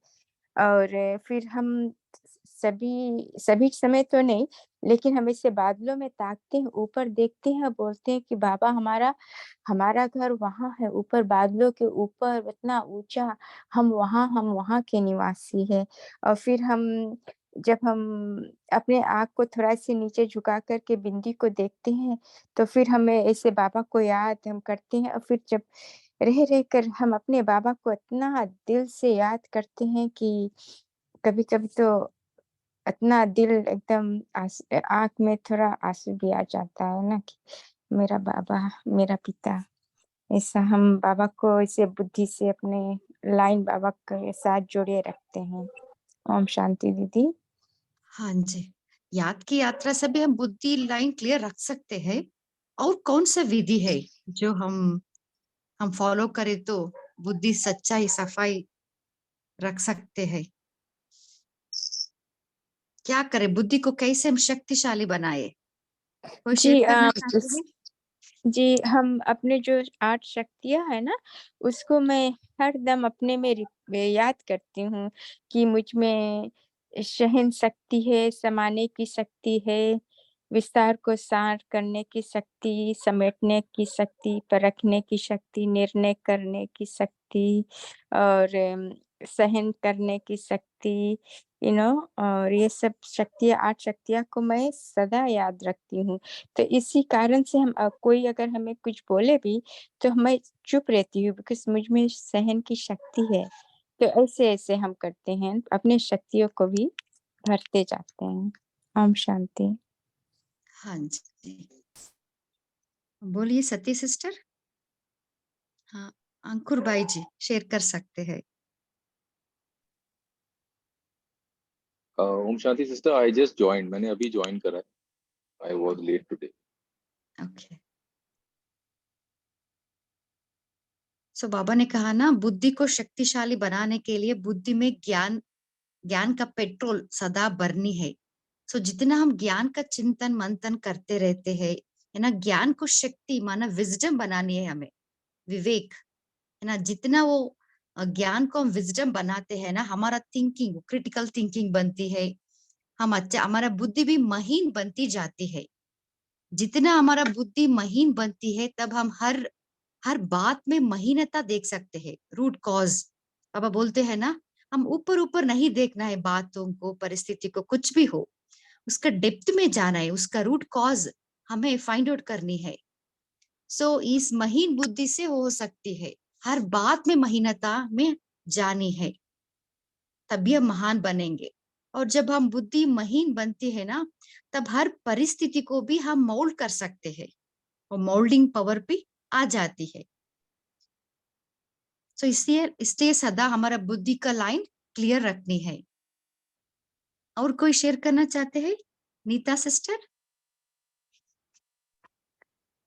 और फिर हम सभी सभी समय तो नहीं, लेकिन हम ऐसे बादलों में ताकते हैं, ऊपर देखते हैं, बोलते हैं कि बाबा हमारा हमारा घर वहाँ है, ऊपर बादलों के ऊपर इतना ऊँचा, हम वहाँ के निवासी हैं। और फिर जब हम अपने आँख को थोड़ा-सा नीचे झुका कर के बिंदी को देखते हैं, तो फिर हमें ऐसे बाबा को याद हम करते हैं और फिर जब रह कर हम अपने बाबा को इतना दिल से याद करते हैं कि कभी-कभी तो इतना दिल एकदम आँख में थोड़ा आँसू भी आ जाता है ना कि मेरा बाबा, मेरा पिता। ऐसा हम बाबा को ऐसे बुद्धि से अपने लाइन बाबा के साथ जोड़े रखते हैं। ओम शांति दीदी। हाँ जी, याद की यात्रा से भी हम बुद्धि लाइन क्लियर रख सकते हैं। और कौन सा विधि है जो हम फॉलो करें तो बुद्धि सच्चाई सफाई रख सकते हैं? क्या करें, बुद्धि को कैसे हम शक्तिशाली बनाए? कोई शेयर जी करना चाहते हैं? जी, हम अपने जो 8 शक्तियाँ हैं ना, उसको मैं हरदम अपने में याद करती हूँ कि मुझ में सहन शक्ति है, समाने की शक्ति है, विस्तार को सार करने की शक्ति, समेटने की शक्ति, परखने की शक्ति, निर्णय करने की शक्ति और सहन करने की शक्ति, और ये सब शक्तियाँ 8 शक्तियाँ को मैं सदा याद रखती हूँ। तो इसी कारण से कोई अगर हमें कुछ बोले भी तो मैं चुप रहती हूँ, बिकॉज़ मुझ में सहन की शक्ति है। तो ऐसे-ऐसे हम करते हैं, अपनी शक्तियों को भी भरते जाते हैं। ओम शांति। हाँ जी। बोलिए सती सिस्टर। हाँ, अंकुर भाई जी शेयर कर सकते हैं। Om Shanti sister, I just joined, मैंने अभी ज्वाइन करा है। I was late today. Okay. So बाबा ने कहा ना, बुद्धि को शक्तिशाली बनाने के लिए बुद्धि में ज्ञान का पेट्रोल सदा भरनी है। सो जितना हम ज्ञान का चिंतन मंथन करते रहते हैं, है ना, ज्ञान को शक्ति माना विजडम बनानी है हमें, विवेक, है ना। जितना वो ज्ञान को हम विजडम बनाते हैं ना, हमारा थिंकिंग क्रिटिकल थिंकिंग बनती है। हम अच्छा, हमारा बुद्धि भी महीन बनती जाती है। जितना हमारा बुद्धि महीन बनती है, तब हम हर बात में महीनता देख सकते हैं, रूट कॉज। पापा बोलते हैं ना, हम ऊपर ऊपर नहीं देखना है बातों को, परिस्थिति को, कुछ भी हो, उसका डेप्थ में जाना है, उसका रूट कॉज हमें फाइंड आउट करनी है। सो इस महीन बुद्धि से हो सकती है, हर बात में महीनता में जानी है, तभी हम महान बनेंगे। और जब हम बुद्धि महीन बनती है ना, तब हर परिस्थिति को भी हम मोल्ड कर सकते हैं और मोल्डिंग पावर भी आ जाती है। सो इसलिए सदा हमारा बुद्धि का लाइन क्लियर रखनी है। और कोई शेयर करना चाहते हैं? नीता सिस्टर।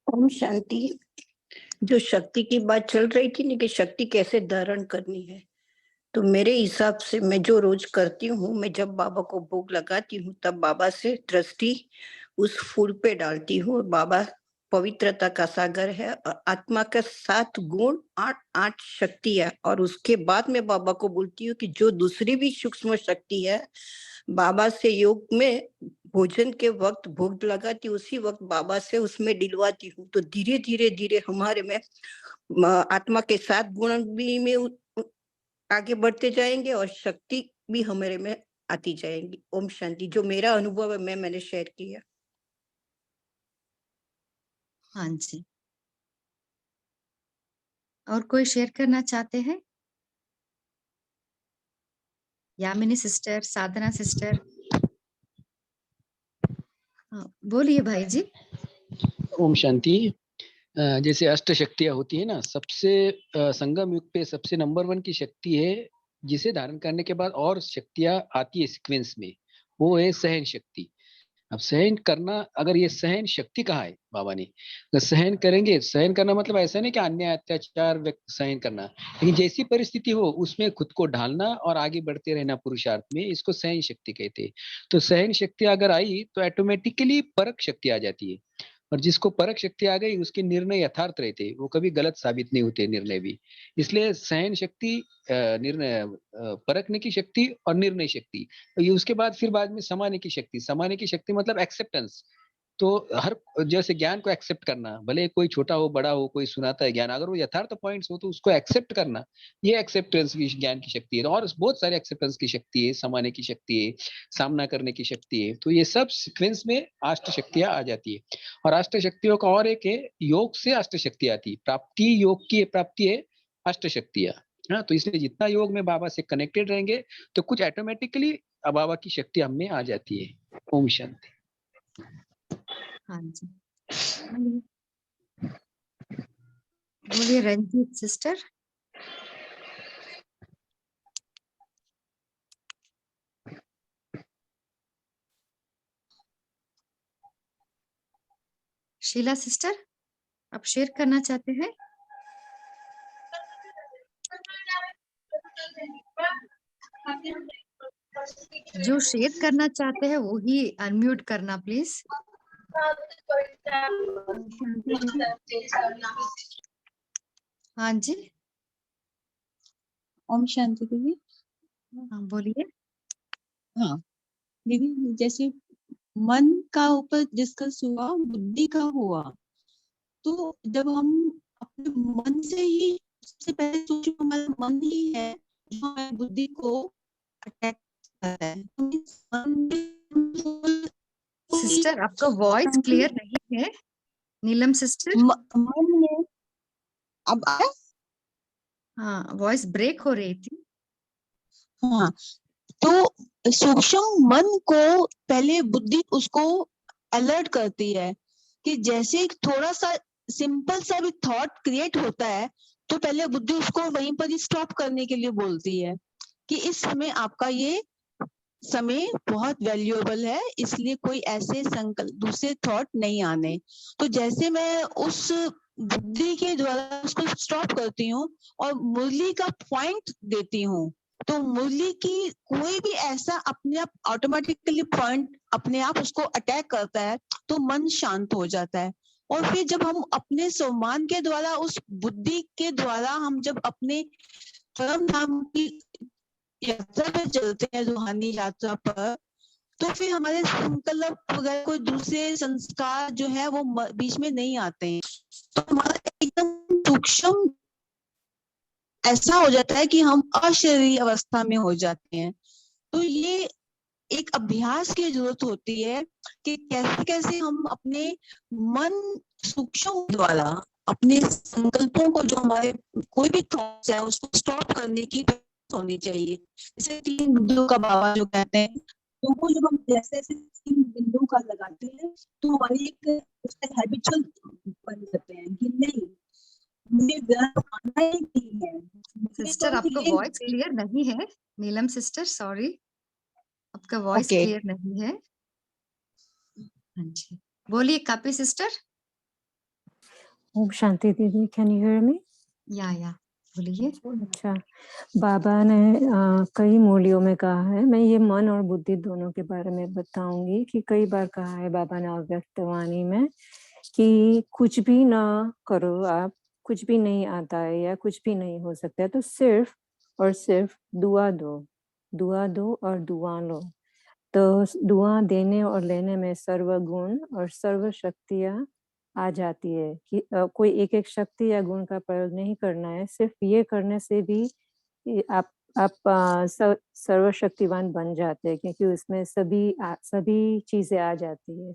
ओम शांति। जो शक्ति की बात चल रही थी ना कि शक्ति कैसे धारण करनी है, तो मेरे हिसाब से मैं जो रोज करती हूँ, मैं जब बाबा को भोग लगाती हूँ तब बाबा से दृष्टि उस फूल पे डालती हूँ। और बाबा पवित्रता का सागर है और आत्मा का 7 गुण 8 शक्तियां, और उसके बाद में बाबा को बोलती हूँ कि जो दूसरी भी सूक्ष्म शक्ति है, बाबा से योग में भोजन के वक्त भोग लगाती हूँ, उसी वक्त बाबा से उसमें दिलवाती हूँ। तो धीरे धीरे धीरे हमारे में आत्मा के 7 गुण भी में आगे बढ़ते जाएंगे और शक्ति भी हमारे में आती जाएंगी। ओम शांति। जो मेरा अनुभव है मैंने शेयर किया। हाँ जी। और कोई शेयर करना चाहते हैं? यामिनी सिस्टर, साधना सिस्टर, बोलिए भाई जी। ओम शांति। जैसे अष्ट शक्तियां होती है ना, सबसे संगम युग पे सबसे नंबर 1 की शक्ति है जिसे धारण करने के बाद और शक्तियां आती है सीक्वेंस में, वो है सहन शक्ति। अब सहन करना, अगर ये सहन शक्ति कहा है बाबा ने, तो सहन करेंगे। सहन करना मतलब ऐसा नहीं कि अन्याय अत्याचार सहन करना, लेकिन जैसी परिस्थिति हो उसमें खुद को ढालना और आगे बढ़ते रहना पुरुषार्थ में, इसको सहन शक्ति कहते हैं। तो सहन शक्ति अगर आई तो ऑटोमेटिकली परख शक्ति आ जाती है, और जिसको परख शक्ति आ गई उसके निर्णय यथार्थ रहते, वो कभी गलत साबित नहीं होते निर्णय भी। इसलिए सहन शक्ति, निर्णय, परखने की शक्ति और निर्णय शक्ति, तो ये उसके बाद फिर बाद में समाने की शक्ति। समाने की शक्ति मतलब एक्सेप्टेंस। तो हर जैसे ज्ञान को एक्सेप्ट करना, भले कोई छोटा हो बड़ा हो, कोई सुनाता है ज्ञान, अगर वो यथार्थ पॉइंट्स हो तो उसको एक्सेप्ट करना, ये एक्सेप्टेंस की ज्ञान की शक्ति है। और बहुत सारे एक्सेप्टेंस की शक्ति है, समाने की शक्ति है, सामना करने की शक्ति है। तो ये सब सीक्वेंस में अष्ट शक्तियां आ जाती है। और अष्ट शक्तियों का और एक है, योग से अष्ट शक्ति आती है, प्राप्ति योग की प्राप्ति है अष्ट शक्तियां। हाँ, तो इसलिए जितना योग में बाबा से कनेक्टेड रहेंगे तो कुछ ऑटोमेटिकली बाबा की शक्ति हम में आ जाती है। ओम शांति। हाँ जी, बोलिए रंजीत सिस्टर। शीला सिस्टर, आप शेयर करना चाहते हैं? जो शेयर करना चाहते हैं वो ही अनम्यूट करना प्लीज। हाँ जी, ओम शांति दीदी। हाँ बोलिए। हाँ दीदी, जैसे मन का ऊपर डिस्कस हुआ, बुद्धि का हुआ, तो जब हम अपने मन से ही सबसे पहले सोचो, हमारा मन ही है जो हमारी बुद्धि को अटैक करता है। तो इस मन सिस्टर आपका वॉइस क्लियर नहीं है, नीलम सिस्टर। मन में अब आया? हाँ, वॉइस ब्रेक हो रही थी। हाँ, तो सूक्ष्म मन को पहले बुद्धि उसको अलर्ट करती है कि जैसे थोड़ा सा सिंपल सा भी थॉट क्रिएट होता है तो पहले बुद्धि उसको वहीं पर ही स्टॉप करने के लिए बोलती है कि इस समय आपका ये समय बहुत वैल्यूएबल है, इसलिए कोई ऐसे संकल्प दूसरे थॉट नहीं आने। तो जैसे मैं उस बुद्धि के द्वारा उसको स्टॉप करती हूँ और मुरली का पॉइंट देती हूँ, तो मुरली की कोई भी ऐसा अपने आप ऑटोमेटिकली पॉइंट अपने आप उसको अटैक करता है तो मन शांत हो जाता है। और फिर जब हम अपने सम्मान के द्वारा उस बुद्धि के द्वारा हम जब अपने परम धाम की यात्रा पर चलते हैं, रूहानी यात्रा पर, तो फिर हमारे संकल्प वगैरह कोई दूसरे संस्कार जो है वो बीच में नहीं आते हैं। तो हमारा एकदम सूक्ष्म ऐसा हो जाता है कि हम अशरीरी अवस्था में हो जाते हैं। तो ये एक अभ्यास की जरूरत होती है कि कैसे कैसे हम अपने मन सूक्ष्म द्वारा अपने संकल्पों को, जो हमारे कोई भी थॉट्स है उसको स्टॉप करने की होनी चाहिए। जैसे 3 बिंदु का बाबा जो कहते हैं, तो वो जब हम जैसे जैसे 3 बिंदु का लगाते हैं तो हमारी एक उससे हैबिचुअल बन जाते हैं कि नहीं मुझे व्यर्थ आना ही नहीं है। सिस्टर आपका वॉइस क्लियर नहीं है, नीलम सिस्टर, सॉरी, आपका वॉइस क्लियर नहीं है। हाँ जी, बोलिए कापी सिस्टर। ओम शांति दीदी, कैन यू हियर मी? या बोलिए। अच्छा, बाबा ने कई मूल्यों में कहा है, मैं ये मन और बुद्धि दोनों के बारे में बताऊंगी कि कई बार कहा है बाबा ने अव्यक्त वाणी में कि कुछ भी ना करो आप, कुछ भी नहीं आता है या कुछ भी नहीं हो सकता है तो सिर्फ और सिर्फ दुआ दो और दुआ लो। तो दुआ देने और लेने में सर्व गुण और सर्व शक्तियाँ आ जाती है कि कोई एक एक शक्ति या गुण का प्रयोग नहीं करना है, सिर्फ ये करने से भी आप सर्वशक्तिवान बन जाते हैं, क्योंकि उसमें सभी चीजें आ जाती है,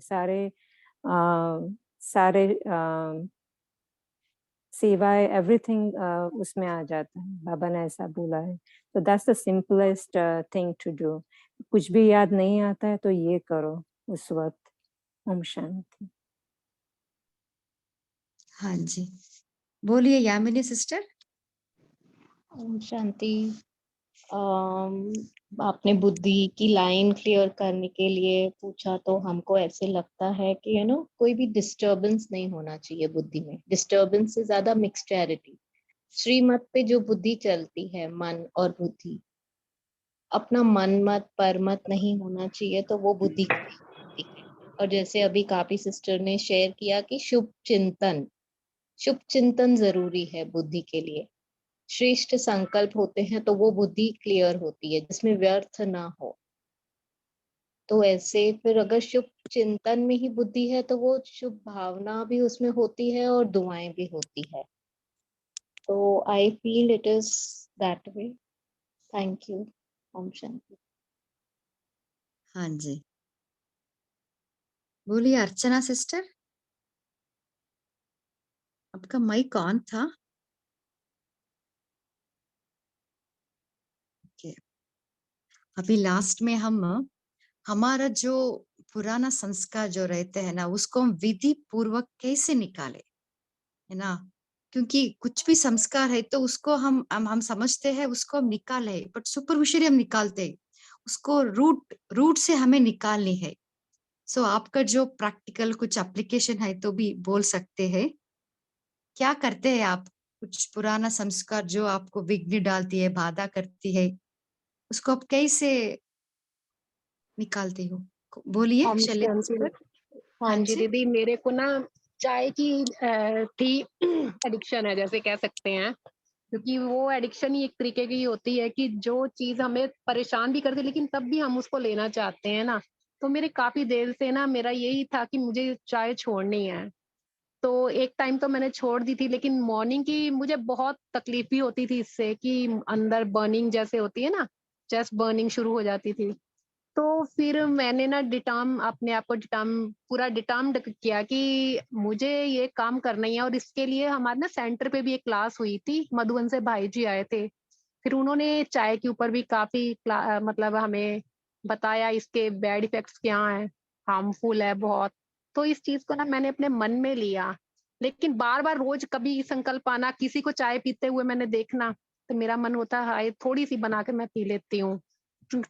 सेवा एवरीथिंग उसमें आ जाता है, बाबा ने ऐसा बोला है। तो that's the simplest thing to do. कुछ भी याद नहीं आता है तो ये करो उस वक्त। ओम शांति। हाँ जी, बोलिए यामिनी सिस्टर। ओम शांति। आपने बुद्धि की लाइन क्लियर करने के लिए पूछा, तो हमको ऐसे लगता है कि कोई भी डिस्टरबेंस नहीं होना चाहिए बुद्धि में। डिस्टरबेंस से ज्यादा मिक्सचैरिटी। श्रीमत पे जो बुद्धि चलती है, मन और बुद्धि, अपना मन मत पर मत नहीं होना चाहिए, तो वो बुद्धि होती है। और जैसे अभी काफी सिस्टर ने शेयर किया कि शुभ चिंतन जरूरी है बुद्धि के लिए। श्रेष्ठ संकल्प होते हैं तो वो बुद्धि क्लियर होती है, जिसमें व्यर्थ ना हो। तो ऐसे फिर अगर शुभ चिंतन में ही बुद्धि है तो वो शुभ भावना भी उसमें होती है और दुआएं भी होती है। तो I feel it is that way. Thank you. Om Shanti. हाँ जी, बोलिए अर्चना सिस्टर। आपका माइक ऑन था। ओके, अभी लास्ट में हम हमारा जो पुराना संस्कार जो रहते हैं ना, उसको हम विधि पूर्वक कैसे निकाले, है ना। क्योंकि कुछ भी संस्कार है तो उसको हम समझते हैं, उसको हम निकाले, बट सुपरफिशियली हम निकालते हैं उसको। रूट से हमें निकालनी है। सो आपका जो प्रैक्टिकल कुछ एप्लीकेशन है तो भी बोल सकते हैं। क्या करते हैं आप? कुछ पुराना संस्कार जो आपको विघ्न डालती है, बाधा करती है, उसको आप कैसे निकालते हो? बोलिए ओम शैलेश शांति। सिस्टर। हाँ हाँ जी जी। दीदी, मेरे को ना चाय की थी एडिक्शन है, जैसे कह सकते हैं। क्योंकि वो एडिक्शन ही एक तरीके की होती है कि जो चीज हमें परेशान भी करती है, लेकिन तब भी हम उसको लेना चाहते हैं ना। तो मेरे काफी देर से ना मेरा यही था कि मुझे चाय छोड़नी है। तो एक टाइम तो मैंने छोड़ दी थी, लेकिन मॉर्निंग की मुझे बहुत तकलीफ भी होती थी इससे, कि अंदर बर्निंग जैसे होती है ना, चेस्ट बर्निंग शुरू हो जाती थी। तो फिर मैंने ना डिटाम, अपने आप को डिटाम, पूरा डिटर्म्ड किया कि मुझे ये काम करना ही है। और इसके लिए हमारे ना सेंटर पे भी एक क्लास हुई थी, मधुबन से भाई जी आए थे। फिर उन्होंने चाय के ऊपर भी काफी मतलब हमें बताया इसके बैड इफेक्ट्स क्या हैं, हार्मफुल है बहुत। तो इस चीज को ना मैंने अपने मन में लिया। लेकिन बार बार रोज कभी संकल्प आना, किसी को चाय पीते हुए मैंने देखना, तो मेरा मन होता है थोड़ी सी बना के मैं पी लेती हूँ,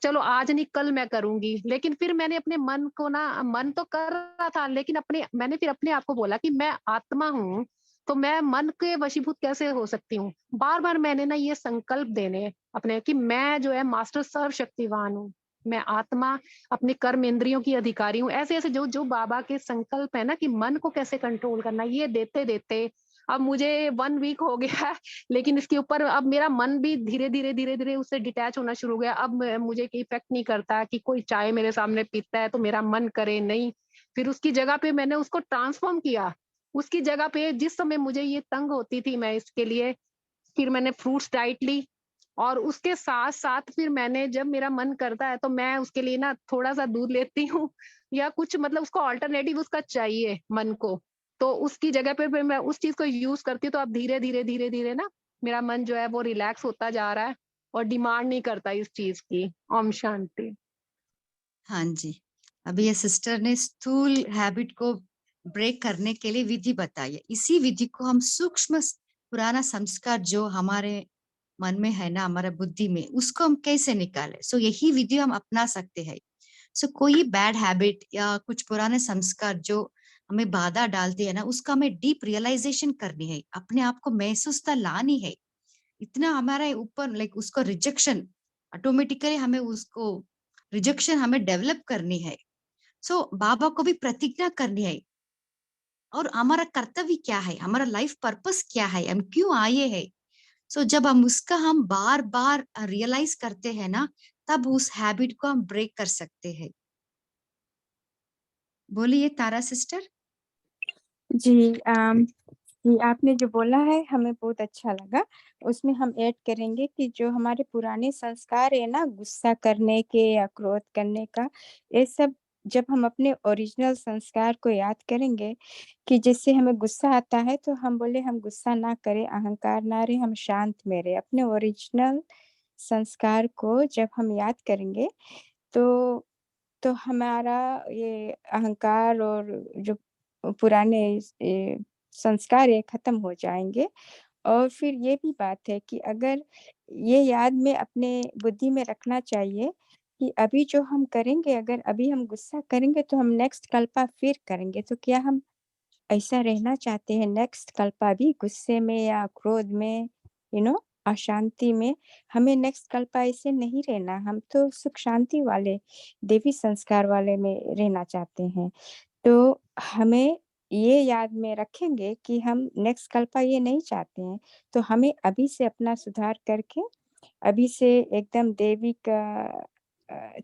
चलो आज नहीं कल मैं करूंगी। लेकिन फिर मैंने अपने मन को ना, मन तो कर रहा था, लेकिन मैंने फिर अपने आप को बोला कि मैं आत्मा हूँ, तो मैं मन के वशीभूत कैसे हो सकती हूँ। बार बार मैंने ना ये संकल्प देने अपने कि मैं जो है मास्टर सर्वशक्तिवान हूँ, मैं आत्मा अपने कर्म इंद्रियों की अधिकारी हूँ। ऐसे ऐसे जो जो बाबा के संकल्प है ना कि मन को कैसे कंट्रोल करना, ये देते देते अब मुझे 1 वीक हो गया है। लेकिन इसके ऊपर अब मेरा मन भी धीरे धीरे उससे डिटैच होना शुरू हो गया। अब मुझे इफेक्ट नहीं करता कि कोई चाय मेरे सामने पीता है तो मेरा मन करे नहीं। फिर उसकी जगह पे मैंने उसको ट्रांसफॉर्म किया। उसकी जगह पे जिस समय मुझे ये तंग होती थी, मैं इसके लिए फिर मैंने फ्रूट्स डाइट ली। और उसके साथ साथ फिर मैंने, जब मेरा मन करता है तो मैं उसके लिए ना थोड़ा सा दूध लेती हूँ या कुछ, मतलब उसको ऑल्टरनेटिव उसका चाहिए मन को। तो उसकी जगह पे फिर मैं उस चीज को यूज करती हूँ। तो अब धीरे धीरे ना मेरा मन जो है वो रिलैक्स होता जा रहा है और डिमांड नहीं करता इस चीज की। ओम शांति। हाँ जी, अभी ये सिस्टर ने स्थूल हैबिट को ब्रेक करने के लिए विधि बताई है। इसी विधि को हम सूक्ष्म पुराना संस्कार जो हमारे मन में है ना, हमारे बुद्धि में, उसको हम कैसे निकाले। सो यही विधि हम अपना सकते हैं। सो कोई बैड हैबिट या कुछ पुराने संस्कार जो हमें बाधा डालती है ना, उसका हमें डीप रियलाइजेशन करनी है, अपने आप को महसूसता लानी है। इतना हमारे ऊपर लाइक उसको रिजेक्शन ऑटोमेटिकली हमें उसको रिजेक्शन हमें डेवलप करनी है। सो बाबा को भी प्रतिज्ञा करनी है, और हमारा कर्तव्य क्या है, हमारा लाइफ पर्पस क्या है, हम क्यों आए हैं। सो जब हम बार बार रियलाइज करते हैं ना, तब उस हैबिट को हम ब्रेक कर सकते हैं। बोलिए तारा सिस्टर। जी ये आपने जो बोला है हमें बहुत अच्छा लगा। उसमें हम ऐड करेंगे कि जो हमारे पुराने संस्कार है ना, गुस्सा करने के या क्रोध करने का, ये सब जब हम अपने ओरिजिनल संस्कार को याद करेंगे कि जैसे हमें गुस्सा आता है तो हम बोले हम गुस्सा ना करें, अहंकार ना रहे, हम शांत में रहे। अपने ओरिजिनल संस्कार को जब हम याद करेंगे तो हमारा ये अहंकार और जो पुराने संस्कार है खत्म हो जाएंगे। और फिर ये भी बात है कि अगर ये याद में अपने बुद्धि में रखना चाहिए कि अभी जो हम करेंगे, अगर अभी हम गुस्सा करेंगे तो हम नेक्स्ट कल्पा फिर करेंगे। तो क्या हम ऐसा रहना चाहते हैं नेक्स्ट कल्पा भी गुस्से में या क्रोध में, अशांति में? हमें नेक्स्ट कल्पा ऐसे नहीं रहना, हम तो सुख शांति वाले देवी संस्कार वाले में रहना चाहते हैं। तो हमें ये याद में रखेंगे कि हम नेक्स्ट कल्पा ये नहीं चाहते हैं। तो हमें अभी से अपना सुधार करके अभी से एकदम देवी का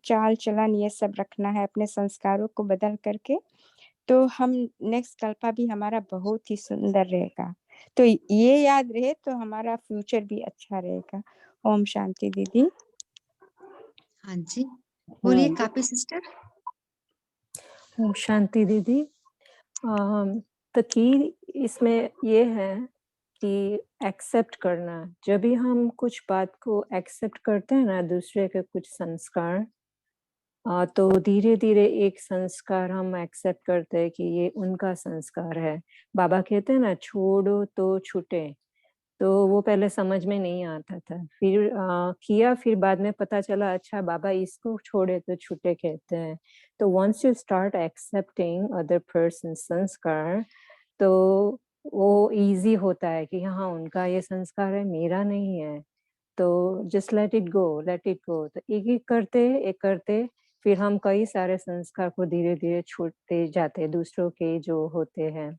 चाल चलन ये सब रखना है, अपने संस्कारों को बदल करके। तो हम नेक्स्ट कल्पा भी हमारा बहुत ही सुंदर रहेगा। तो ये याद रहे तो हमारा फ्यूचर भी अच्छा रहेगा। ओम शांति दीदी। हाँ जी, बोलिए कापी सिस्टर। ओम शांति दीदी। तो की इसमें ये है कि एक्सेप्ट करना। जब भी हम कुछ बात को एक्सेप्ट करते हैं ना, दूसरे के कुछ संस्कार, तो धीरे धीरे एक संस्कार हम एक्सेप्ट करते हैं कि ये उनका संस्कार है। बाबा कहते हैं ना, छोड़ो तो छूटे। तो वो पहले समझ में नहीं आता था, फिर किया, फिर बाद में पता चला अच्छा बाबा इसको छोड़े तो छूटे कहते हैं। तो once you start accepting other person संस्कार, तो वो इजी होता है कि हाँ उनका ये संस्कार है, मेरा नहीं है। तो just let it go, late it गो। तो एक करते फिर हम कई सारे संस्कार को धीरे धीरे छूटते जाते हैं, दूसरों के जो होते हैं।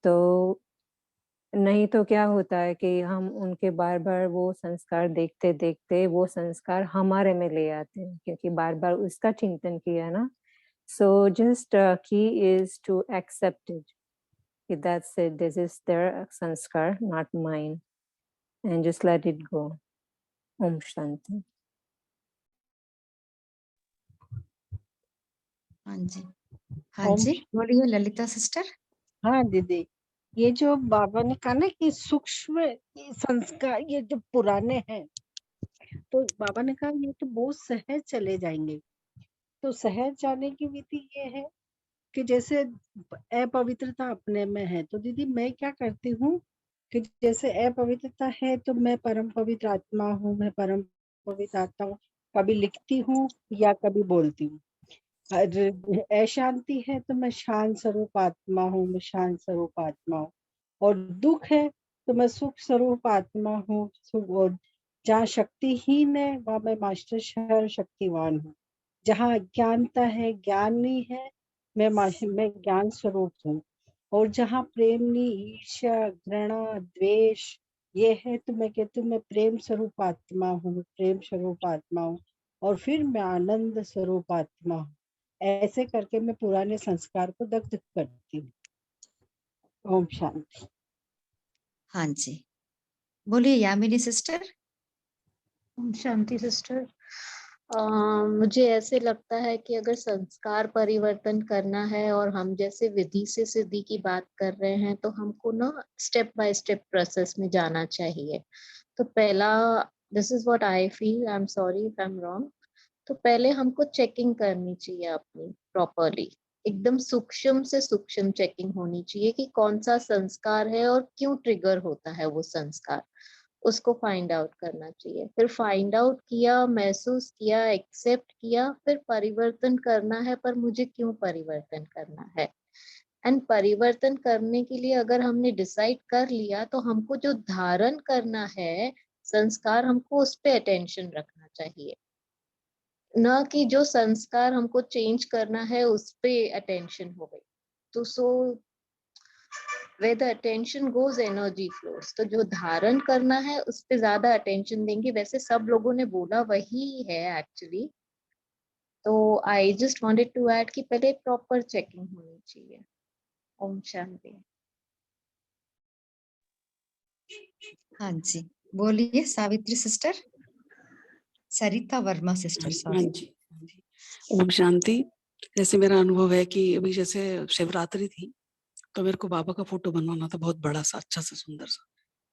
तो नहीं तो क्या होता है कि हम उनके बार बार वो संस्कार देखते देखते वो संस्कार हमारे में ले आते हैं, क्योंकि बार बार उसका चिंतन किया ना। So just key is to accept it, that's it, this is their sanskar, not mine, and just let it go. Om Shanti. हाँ जी, हाँ जी, बोलिए ललिता सिस्टर। हाँ दीदी, ये जो बाबा ने कहा ना कि सूक्ष्म संस्कार ये जो पुराने हैं, तो बाबा ने कहा ये तो बहुत सहज चले जाएंगे। तो सहज जाने की विधि ये है कि जैसे अपवित्रता अपने में है, तो दीदी मैं क्या करती हूँ कि जैसे अपवित्रता है तो मैं परम पवित्र आत्मा हूँ, मैं परम पवित्र आत्मा हूँ, कभी लिखती हूँ या कभी बोलती हूँ। अशांति है तो मैं शांत स्वरूप आत्मा हूँ, मैं शांत स्वरूप आत्मा हूँ। और दुख है तो मैं सुख स्वरूप आत्मा हूँ। और जहाँ शक्तिहीन है वहाँ मैं मास्टर शक्तिवान हूँ। जहाँ ज्ञानता है, ज्ञानी है, मैं ज्ञान स्वरूप हूँ। और जहाँ प्रेम नहीं, ईर्ष्या, घृणा, द्वेष ये है तो मैं कहती हूँ मैं प्रेम स्वरूप आत्मा हूँ, प्रेम स्वरूप आत्मा हूँ। और फिर मैं आनंद स्वरूप आत्मा हूँ। ऐसे करके मैं पुराने संस्कार को दग्ध करती हूँ। ओम शांति। हाँ जी, बोलिए यामिनी सिस्टर। शांति सिस्टर। मुझे ऐसे लगता है कि अगर संस्कार परिवर्तन करना है और हम जैसे विधि से सिद्धि की बात कर रहे हैं, तो हमको ना स्टेप बाय स्टेप प्रोसेस में जाना चाहिए। तो पहला, this is what I feel, I am sorry if I am wrong, तो पहले हमको चेकिंग करनी चाहिए अपनी प्रॉपरली, एकदम सूक्ष्म से सूक्ष्म चेकिंग होनी चाहिए कि कौन सा संस्कार है और क्यों ट्रिगर होता है वो संस्कार, उसको फाइंड आउट करना चाहिए। फिर फाइंड आउट किया, महसूस किया, एक्सेप्ट किया, फिर परिवर्तन करना है, पर मुझे क्यों परिवर्तन करना है। एंड परिवर्तन करने के लिए अगर हमने डिसाइड कर लिया तो हमको जो धारण करना है संस्कार, हमको उस पे अटेंशन रखना चाहिए, न कि जो संस्कार हमको चेंज करना है उस पे अटेंशन हो गई। तो सो where the attention goes energy flows, तो जो धारण करना है उस पे ज्यादा अटेंशन देंगे। वैसे सब लोगों ने बोला वही है एक्चुअली, तो I just wanted to add कि पहले प्रॉपर चेकिंग होनी चाहिए। ओम शांति। हाँ जी, बोलिए सावित्री सिस्टर। सरिता वर्मा सिस्टर, हाँ सॉरी। जी, ओम शांति। जैसे मेरा अनुभव है कि अभी जैसे शिवरात्रि थी, तो मेरे को बाबा का फोटो बनवाना था, बहुत बड़ा सा, अच्छा सा, सुंदर सा,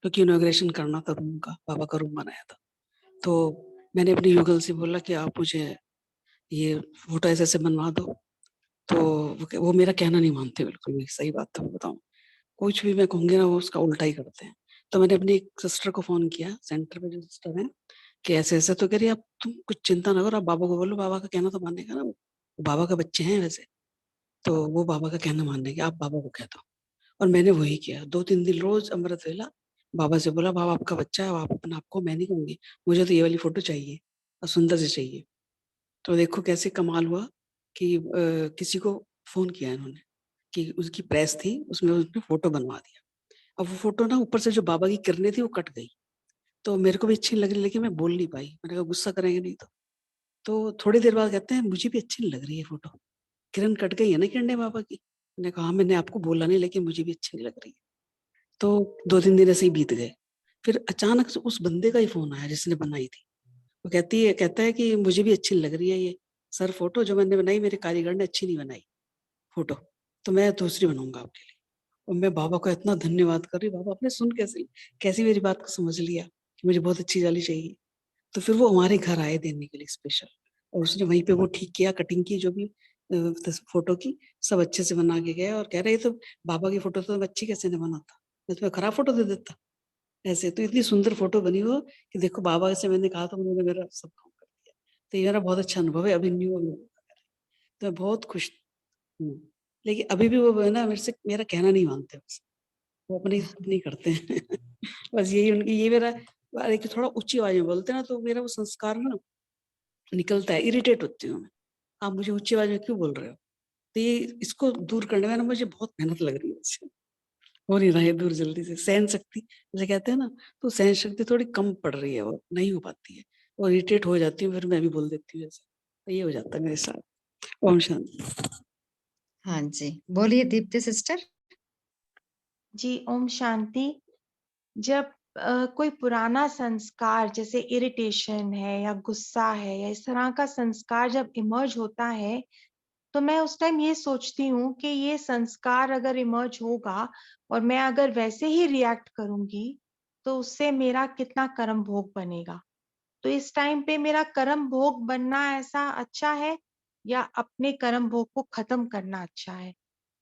क्योंकि इनॉग्रेशन करना था रूम का, बाबा का रूम बनाया था। तो मैंने अपनी युगल से बोला कि आप मुझे ये फोटो ऐसे ऐसे बनवा दो। तो वो मेरा कहना नहीं मानते बिल्कुल भी, सही बात है, मैं बताऊं, कुछ भी मैं कहूंगी ना वो उसका उल्टा ही करते हैं। तो मैंने अपनी एक सिस्टर को फोन किया, सेंटर में जो सिस्टर है, कि ऐसे ऐसे। तो कह रही आप तुम कुछ चिंता ना करो, आप बाबा को बोलो, बाबा का कहना तो मानेगा ना, वो बाबा का बच्चे हैं वैसे, तो वो बाबा का कहना मानने के, आप बाबा को कह दो। और मैंने वही किया, 2-3 दिन रोज अमृत वेला बाबा से बोला, बाबा आपका बच्चा है, आप अपना आपको, मैं नहीं कहूंगी, मुझे तो ये वाली फोटो चाहिए और सुंदर से चाहिए। तो देखो कैसे कमाल हुआ कि किसी को फोन किया इन्होंने कि उसकी प्रेस थी, उसमें उसने फोटो बनवा दिया। अब वो फोटो ना ऊपर से जो बाबा की किरणें थी वो कट गई, तो मेरे को भी अच्छी नहीं लग रही, लेकिन मैं बोल नहीं पाई, मैंने कहा गुस्सा करेंगे नहीं तो थोड़ी देर बाद कहते हैं मुझे भी अच्छी नहीं लग रही है फोटो, किरण कट गई है ना किरणें बाबा की। मैंने कहा मैंने आपको बोला नहीं, लेकिन मुझे भी अच्छी नहीं लग रही है। तो 2-3 दिन ऐसे ही बीत गए। फिर अचानक से उस बंदे का ही फोन आया जिसने बनाई थी, वो कहता है कि मुझे भी अच्छी लग रही है ये सर फोटो, जो मैंने बनाई मेरे कारीगर ने अच्छी नहीं बनाई फोटो, तो मैं दूसरी बनाऊंगा आपके लिए। और मैं बाबा का इतना धन्यवाद कर रही, बाबा आपने सुन कैसी मेरी बात को समझ लिया कि मुझे बहुत अच्छी वाली चाहिए। तो फिर वो हमारे घर आए देने के लिए स्पेशल, और उसने वहीं पे वो ठीक किया, कटिंग की, जो भी फोटो की सब अच्छे से बना के गया। और कह रहे तो बाबा की फोटो तो अच्छी कैसे नहीं बनाता, मैं तुम्हें खराब फोटो दे देता ऐसे। तो इतनी सुंदर फोटो बनी हो कि देखो बाबा से मैंने कहा तो उन्होंने मेरा सब काम कर दिया। तो ये मेरा बहुत अच्छा अनुभव है, अभी न्यू अनुभव, तो मैं बहुत खुश हूँ। लेकिन अभी भी वो है ना, मेरे से मेरा कहना नहीं मानते, बस वो अपनी करते हैं बस यही उनकी, ये मेरा कि थोड़ा ऊंची आवाज में बोलते हैं ना, तो मेरा वो संस्कार ना निकलता है, इरिटेट होती हूँ मैं, आप मुझे ऊंची आवाज में क्यों बोल रहे हो। तो ये इसको दूर करने में ना मुझे बहुत मेहनत लग रही है इससे, हो नहीं रहा है दूर जल्दी से। सहन शक्ति जैसे कहते हैं ना, तो सहन शक्ति थोड़ी कम पड़ रही है, वो नहीं हो पाती है, और इरिटेट हो जाती हूँ, फिर मैं भी बोल देती हूँ ऐसे। तो ये हो जाता है मेरे साथ। ओम शांति। हाँ जी, बोलिए दीप्ति सिस्टर। जी ओम शांति। जब कोई पुराना संस्कार जैसे इरिटेशन है या गुस्सा है या इस तरह का संस्कार जब इमर्ज होता है, तो मैं उस टाइम ये सोचती हूँ कि ये संस्कार अगर इमर्ज होगा और मैं अगर वैसे ही रिएक्ट करूंगी तो उससे मेरा कितना कर्म भोग बनेगा। तो इस टाइम पे मेरा कर्म भोग बनना ऐसा अच्छा है या अपने कर्म भोग को खत्म करना अच्छा है।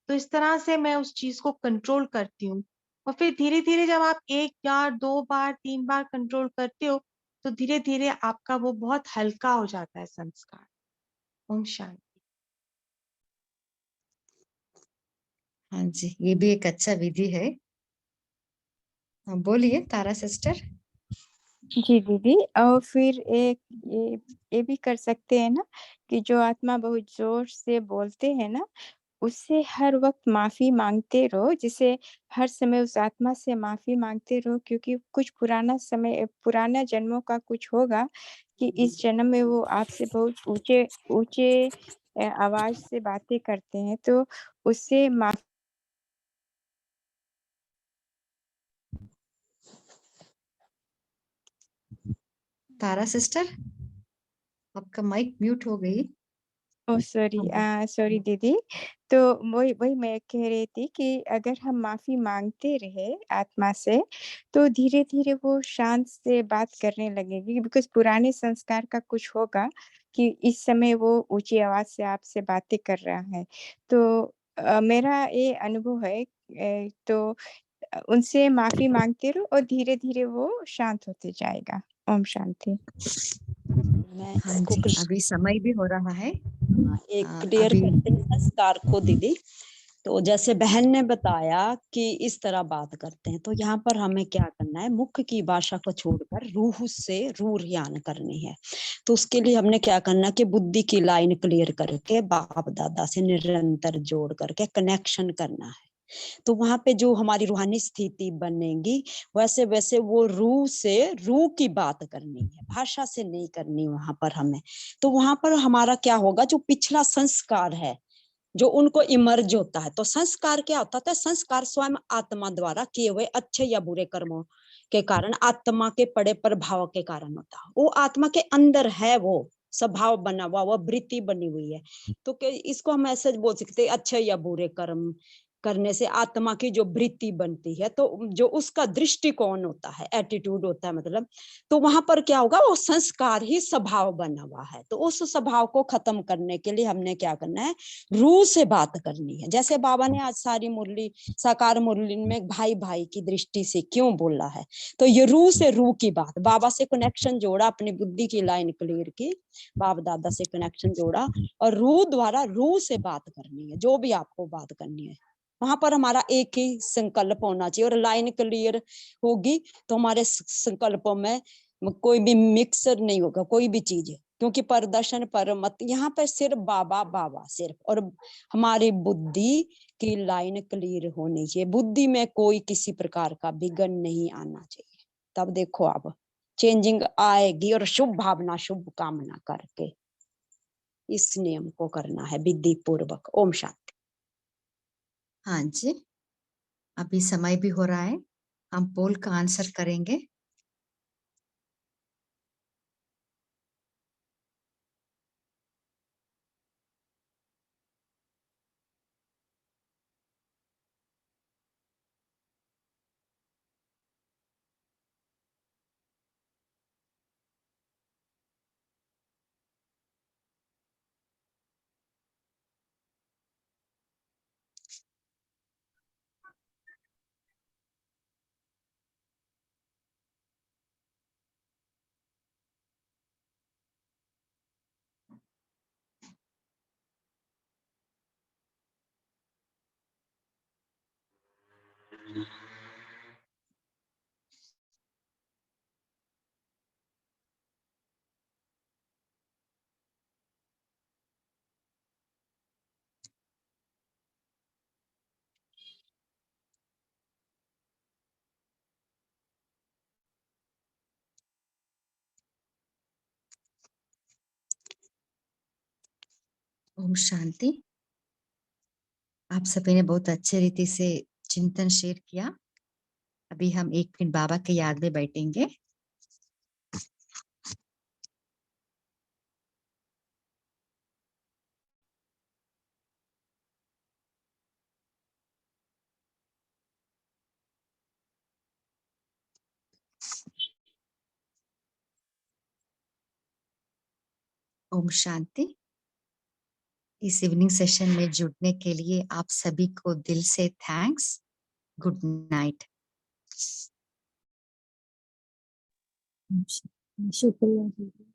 तो इस तरह से मैं उस चीज को कंट्रोल करती हूँ। और फिर धीरे धीरे जब आप 1 बार 2 बार 3 बार कंट्रोल करते हो तो धीरे धीरे आपका वो बहुत हल्का हो जाता है संस्कार। ओम शांति। हाँ जी, ये भी एक अच्छा विधि है। हाँ, बोलिए तारा सिस्टर। जी दीदी, और फिर एक ये भी कर सकते हैं ना कि जो आत्मा बहुत जोर से बोलते हैं ना, उससे हर वक्त माफी मांगते रहो, जिसे हर समय उस आत्मा से माफी मांगते रहो, क्योंकि कुछ पुराना जन्मों का कुछ होगा कि इस जन्म में वो आपसे बहुत ऊंचे ऊंचे आवाज से बातें करते हैं, तो उससे माफी। तारा सिस्टर, आपका माइक म्यूट हो गई। ओह सॉरी दीदी। तो वही वही मैं कह रही थी कि अगर हम माफी मांगते रहे आत्मा से, तो धीरे धीरे वो शांत से बात करने लगेगी, बिकॉज पुराने संस्कार का कुछ होगा कि इस समय वो ऊंची आवाज से आपसे बातें कर रहा है। तो मेरा ये अनुभव है। तो उनसे माफी मांगते रहो और धीरे धीरे वो शांत होते जाएगा। ओम शांति। मैं हाँ इसको जी, अभी समय भी हो रहा है। एक क्लियर अभी करते हैं संस्कार को दीदी। तो जैसे बहन ने बताया कि इस तरह बात करते हैं, तो यहाँ पर हमें क्या करना है, मुख की भाषा को छोड़कर रूह से रूह ज्ञान करनी है। तो उसके लिए हमने क्या करना है कि बुद्धि की लाइन क्लियर करके बाप दादा से निरंतर जोड़ करके कनेक्शन करना है। तो वहां पे जो हमारी रूहानी स्थिति बनेगी, वैसे वैसे वो रूह से रूह की बात करनी है, भाषा से नहीं करनी वहां पर हमें। तो वहां पर हमारा क्या होगा, जो पिछला संस्कार है जो उनको इमर्ज होता है। तो संस्कार क्या होता है, संस्कार स्वयं आत्मा द्वारा किए हुए अच्छे या बुरे कर्मों के कारण, आत्मा के पड़े प्रभाव के कारण होता है। वो आत्मा के अंदर है, वो स्वभाव बना हुआ, वह वृत्ति बनी हुई है। तो इसको हम ऐसे बोल सकते हैं, अच्छे या बुरे कर्म करने से आत्मा की जो वृत्ति बनती है, तो जो उसका दृष्टिकोण होता है, एटीट्यूड होता है मतलब, तो वहां पर क्या होगा, वो संस्कार ही स्वभाव बना हुआ है। तो उस स्वभाव को खत्म करने के लिए हमने क्या करना है, रूह से बात करनी है। जैसे बाबा ने आज सारी मुरली, साकार मुरली में भाई भाई की दृष्टि से क्यों बोला है, तो ये रूह से रूह की बात, बाबा से कनेक्शन जोड़ा, अपनी बुद्धि की लाइन क्लियर की, बाप दादा से कनेक्शन जोड़ा, और रूह द्वारा रूह से बात करनी है। जो भी आपको बात करनी है, वहां पर हमारा एक ही संकल्प होना चाहिए, और लाइन क्लियर होगी तो हमारे संकल्पों में कोई भी मिक्सर नहीं होगा, कोई भी चीज, क्योंकि प्रदर्शन पर मत, यहाँ पे सिर्फ बाबा बाबा सिर्फ, और हमारी बुद्धि की लाइन क्लियर होनी चाहिए। बुद्धि में कोई किसी प्रकार का विघ्न नहीं आना चाहिए। तब देखो आप चेंजिंग आएगी, और शुभ भावना शुभ कामना करके इस नियम को करना है विधि पूर्वक। ओम शांति। हाँ जी, अभी समय भी हो रहा है, हम पोल का आंसर करेंगे। ओम शांति। आप सभी ने बहुत अच्छे रीति से चिंतन शेयर किया। अभी हम 1 मिनट बाबा की याद में बैठेंगे। ओम शांति। इस इवनिंग सेशन में जुड़ने के लिए आप सभी को दिल से थैंक्स। Good night. शुक्रिया।